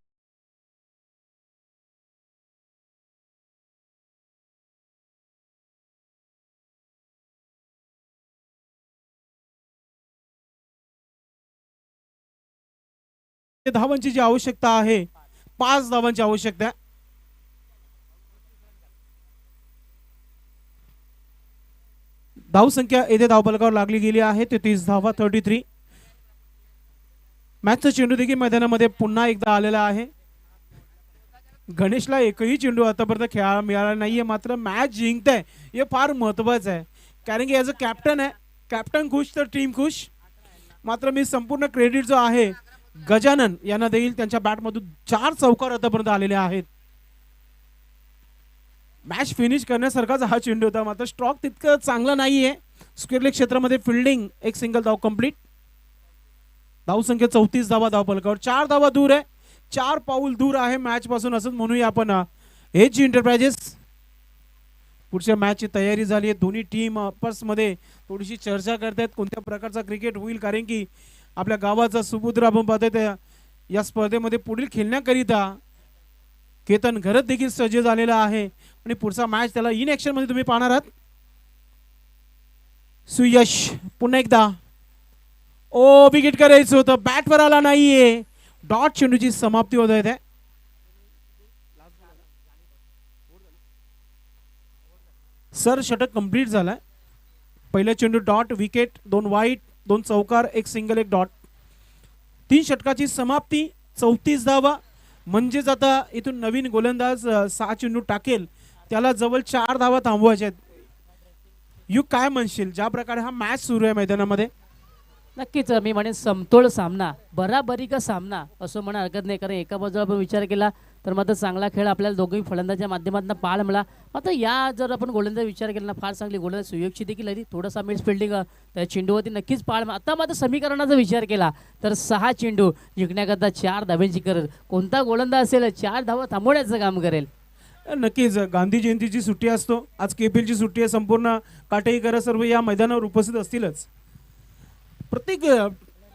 धावांची जी आवश्यकता आहे 5 धावांची आवश्यकता आहे. धावसंख्या येथे धावफलकावर लागली गेली आहे ते 30 धावा 33. मॅचचा चेंडू देखील मैदानामध्ये पुन्हा एकदा आलेला आहे. गणेशला एकही चेंडू आतापर्यंत खेळायला मिळाला नाहीये, मात्र मॅच जिंकताय हे फार महत्वाचं आहे, कारण की ॲज अ कॅप्टन आहे. कॅप्टन खुश तर टीम खुश. मात्र मी संपूर्ण क्रेडिट जो आहे गजानन यांना देईल. त्यांच्या बॅटमधून 4 चौकार आतापर्यंत आलेले आहेत. मॅच फिनिश करण्यासारखाच हा चेंडू होता, मात्र स्ट्रोक तितकं चांगला नाहीये. स्क्वेअर लेग क्षेत्रामध्ये फिल्डिंग, एक सिंगल धाव कंप्लीट. धावसंख्या 34 धावा धावफलकावर. 4 धावा दूर आहे, 4 पाऊल दूर आहे मॅच पासून असंच म्हणूया आपण. एच जी एंटरप्राइजेस पुढच्या मॅचची तयारी झाली आहे. दोन्ही टीम आपसमध्ये थोडीशी चर्चा करतायत कोणत्या प्रकारचा क्रिकेट होईल, कारण की आपल्या गावाचा सुपुत्र आपण पाहतोय या स्पर्धेमध्ये पुढील खेळण्याकरिता केतन घरत देखील सज्ज झालेला आहे आणि पुढचा मॅच त्याला इन ऍक्शन मध्ये तुम्ही पाहणार आहात. सुयश पुन्हा एकदा विकेट करायचं होतं, बॅटवर आला नाहीये. डॉट चेंडूची समाप्ती होत आहे. सर षटक कंप्लीट झालाय. पहिला चेंडू डॉट, विकेट, 2 वाईट, 2 चौकार, 1 सिंगल, 1 डॉट. 3 षटकाची समाप्ती, 34 धावा. म्हणजेच आता इथून नवीन गोलंदाज 6 चेंडू टाकेल, त्याला जवळ 4 धावा थांबवायच्या आहेत. युग काय म्हणशील ज्या प्रकारे हा मॅच सुरू आहे मैदानामध्ये? नक्कीच मी म्हणेन समतोल सामना, बराबरी का सामना असं म्हणा हरकत नाही. कारण एका बाजूला आपण विचार केला तर मात्र चांगला खेळ आपल्याला दोघंही फलंदाच्या माध्यमातून पाहायला मिळाला. मात्र या जर आपण गोलंदाज विचार केला ना, फार चांगली गोलंदाज सुयोगची देखील आली. थोडासा मिड फिल्डिंग त्या चेंडूवरती नक्कीच पाहायला. आता मात्र समीकरणाचा विचार केला तर 6 चेंडू जिंकण्याकरता 4 धाव्यांची गरज. कोणता गोलंदाज असेल 4 धावा थांबवण्याचं काम करेल? नक्कीच गांधी जयंतीची सुट्टी असतो, आज KPL ची सुट्टी आहे. संपूर्ण काटेकर सर्व या मैदानावर उपस्थित असतीलच. प्रत्येक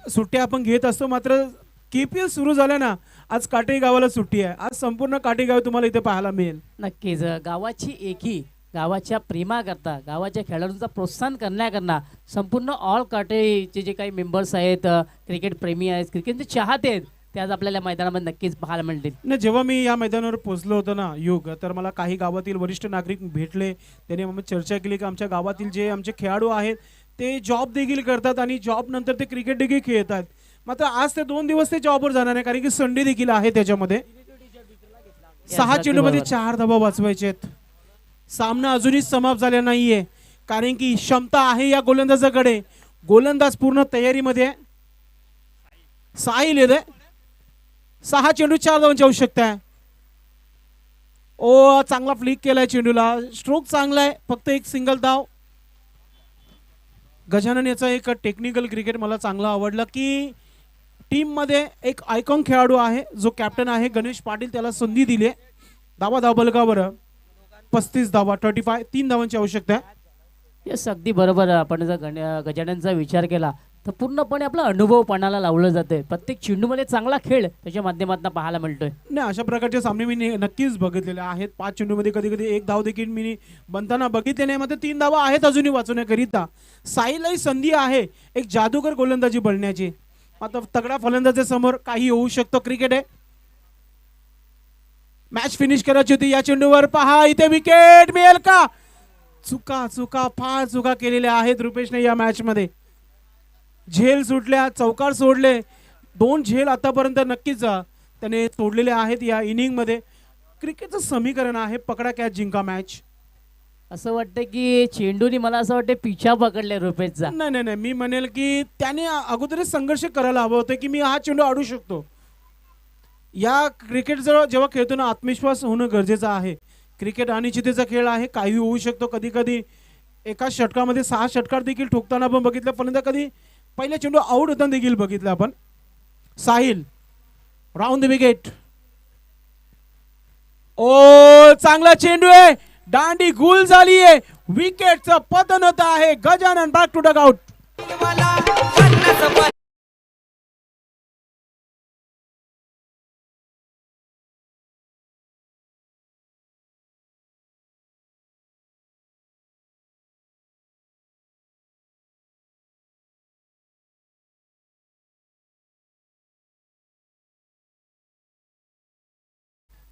सुट्ट्या आपण घेत असतो, मात्र KPL सुरू झाल्या ना, आज काटेई गावाला सुट्टी आहे. आज संपूर्ण काटेई गाव तुम्हाला इथे पाहायला मिळेल. नक्कीच गावाची एकी, गावाच्या प्रेमाकरता, गावाच्या खेळाडूंचा प्रोत्साहन करण्याकरता संपूर्ण ऑल काटेचे जे काही मेंबर्स आहेत, क्रिकेट प्रेमी आहेत, क्रिकेटचे चाहते आहेत, ते आज आपल्याला मैदानामध्ये नक्कीच पाहायला मिळतील. नाही, जेव्हा मी या मैदानावर पोहोचलो होतो ना युग, तर मला काही गावातील वरिष्ठ नागरिक भेटले. त्यांनी मग चर्चा केली की आमच्या गावातील जे आमचे खेळाडू आहेत ते जॉब देखील करतात आणि जॉब नंतर ते क्रिकेट देखील खेळतात. मात्र आज ते 2 दिवस ते जॉबवर जाणार नाही, कारण की संडे देखील आहे त्याच्यामध्ये. 6 चेंडूमध्ये 4 धावा वाचवायचे आहेत. सामना अजूनही समाप्त झाला नाहीये, कारण की क्षमता आहे या गोलंदाजाकडे. गोलंदाज पूर्ण तयारीमध्ये आहे. साहिल येते. 6 चेंडू 4 धावांची आवश्यकता आहे. चांगला फ्लिक केलाय चेंडूला, स्ट्रोक चांगला आहे, फक्त 1 सिंगल धाव. गजानन याचा एक टेक्निकल क्रिकेट मला चांगला आवडला की टीम मध्ये एक आयकॉन खेळाडू आहे जो कॅप्टन आहे गणेश पाटील, त्याला संधी दिली. धावा धावफलकावर 35 धावा, 35, 3 धावांची आवश्यकता आहे. येस, अगदी बरोबर. आपण जर गजाननचा विचार केला तर पूर्णपणे आपला अनुभव पणाला लावलं जाते. प्रत्येक चेंडूमध्ये चांगला खेळ त्याच्या माध्यमातून पाहायला मिळतोय. नाही, अशा प्रकारचे सामने मी नक्कीच बघितलेले आहेत. 5 चेंडूमध्ये कधी कधी 1 धाव देखील मी बनताना बघितले नाही, मात्र 3 धावा आहेत अजूनही वाचवण्याकरिता. साईलाही संधी आहे एक जादूगर गोलंदाजी बनण्याची, मात्र तगडा फलंदाजा समोर काही होऊ शकतो. क्रिकेट आहे, मॅच फिनिश करायची होती. या चेंडूवर पहा, इथे विकेट मिळेल का? चुका फार चुका केलेल्या आहेत रुपेशने या मॅच मध्ये. झेल सुटल्या, चौकार सोडले, 2 झेल आतापर्यंत नक्कीच त्याने सोडलेले आहेत या इनिंग मध्ये. क्रिकेटचं समीकरण आहे पकडा कॅच जिंका मॅच. असं वाटतं की चेंडूनी मला असं वाटतं पिछा पकडले रुपेशचा. नाही, मी म्हणेल की त्याने अगोदरच संघर्ष करायला हवं होतं की मी हा चेंडू अडू शकतो. या क्रिकेट जेव्हा खेळतो ना, आत्मविश्वास होणं गरजेचं आहे. क्रिकेट अनिश्चिततेचा खेळ आहे, काही होऊ शकतो. कधी कधी एका षटकामध्ये 6 षटकार देखील ठोकताना आपण बघितलं. फलंदाज कधी पहिला चेंडू आउट होताना देखील बघितलं आपण. Sahil round the wicket. चांगला चेंडू आहे, दांडी गुल झाली आहे, विकेटचं पतन होत आहे. Gajanan back to dugout.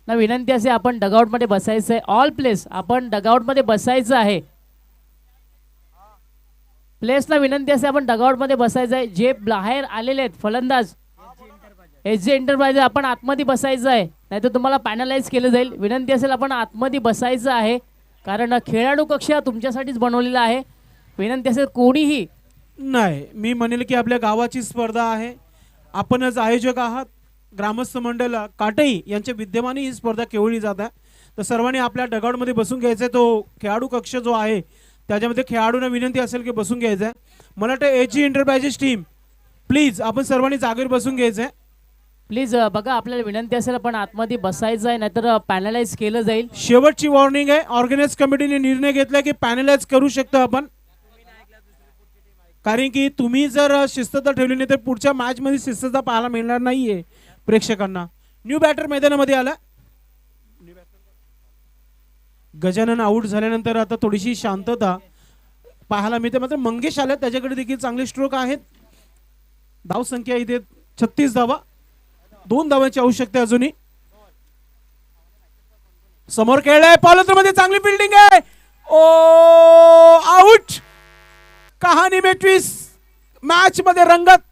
ना विनंती असे, आपण डगआउट मध्ये बसायचं आहे. ऑल प्लेस आपण डगआउट मध्ये बसायचं आहे. प्लेसला विनंती असे, आपण डगआउट मध्ये बसायचं आहे. जे बाहेर आलेले आहेत फलंदाज SG एंटरप्राइज, आपण आतमध्ये बसायचं आहे, नाहीतर तुम्हाला पॅनलाइज केलं जाईल. विनंती असेल आपण आतमध्ये बसायचं आहे, कारण खेळाडू कक्ष तुमच्यासाठीच बनवलेला आहे. विनंती असेल कोणीही नाही, मी म्हणेल की आपल्या गावाची स्पर्धा आहे, आपणच आयोजक आहात. ग्रामस्थ मंडळ काटई यांच्या विद्यमाने ही स्पर्धा खेळवली जात आहे. तर सर्वांनी आपल्या डगआउटमध्ये बसून घ्यायचं. तो खेळाडू कक्ष जो आहे त्याच्यामध्ये खेळाडूंना विनंती असेल की बसून घ्यायचं आहे. मला वाटतं एजी एंटरप्राइजेस टीम प्लीज आपण सर्वांनी जागेवर बसून घ्यायचं आहे. प्लीज बघा, आपल्याला विनंती असेल पण आतमध्ये बसायचं आहे, नाहीतर पॅनलाइज केलं जाईल. शेवटची वॉर्निंग आहे. ऑर्गनाइज कमिटीने निर्णय घेतला की पॅनलाइज करू शकतो आपण, कारण की तुम्ही जर शिस्तता ठेवली नाही तर पुढच्या मॅच मध्ये शिस्तता पाहायला मिळणार नाहीये प्रेक्षकांना. न्यू बॅटर मैदानामध्ये आला. गजानन आऊट झाल्यानंतर आता थोडीशी शांतता पाहायला मिळते. मात्र मंगेश आल्या, त्याच्याकडे देखील चांगले स्ट्रोक आहेत. धाव संख्या इथे 36 धावा, 2 धावांची आवश्यकता अजूनही. समोर खेळलाय पॉलर मध्ये, चांगली फिल्डिंग आहे. ओ आउट. कहाणी में ट्विस्ट, मॅच मध्ये रंगत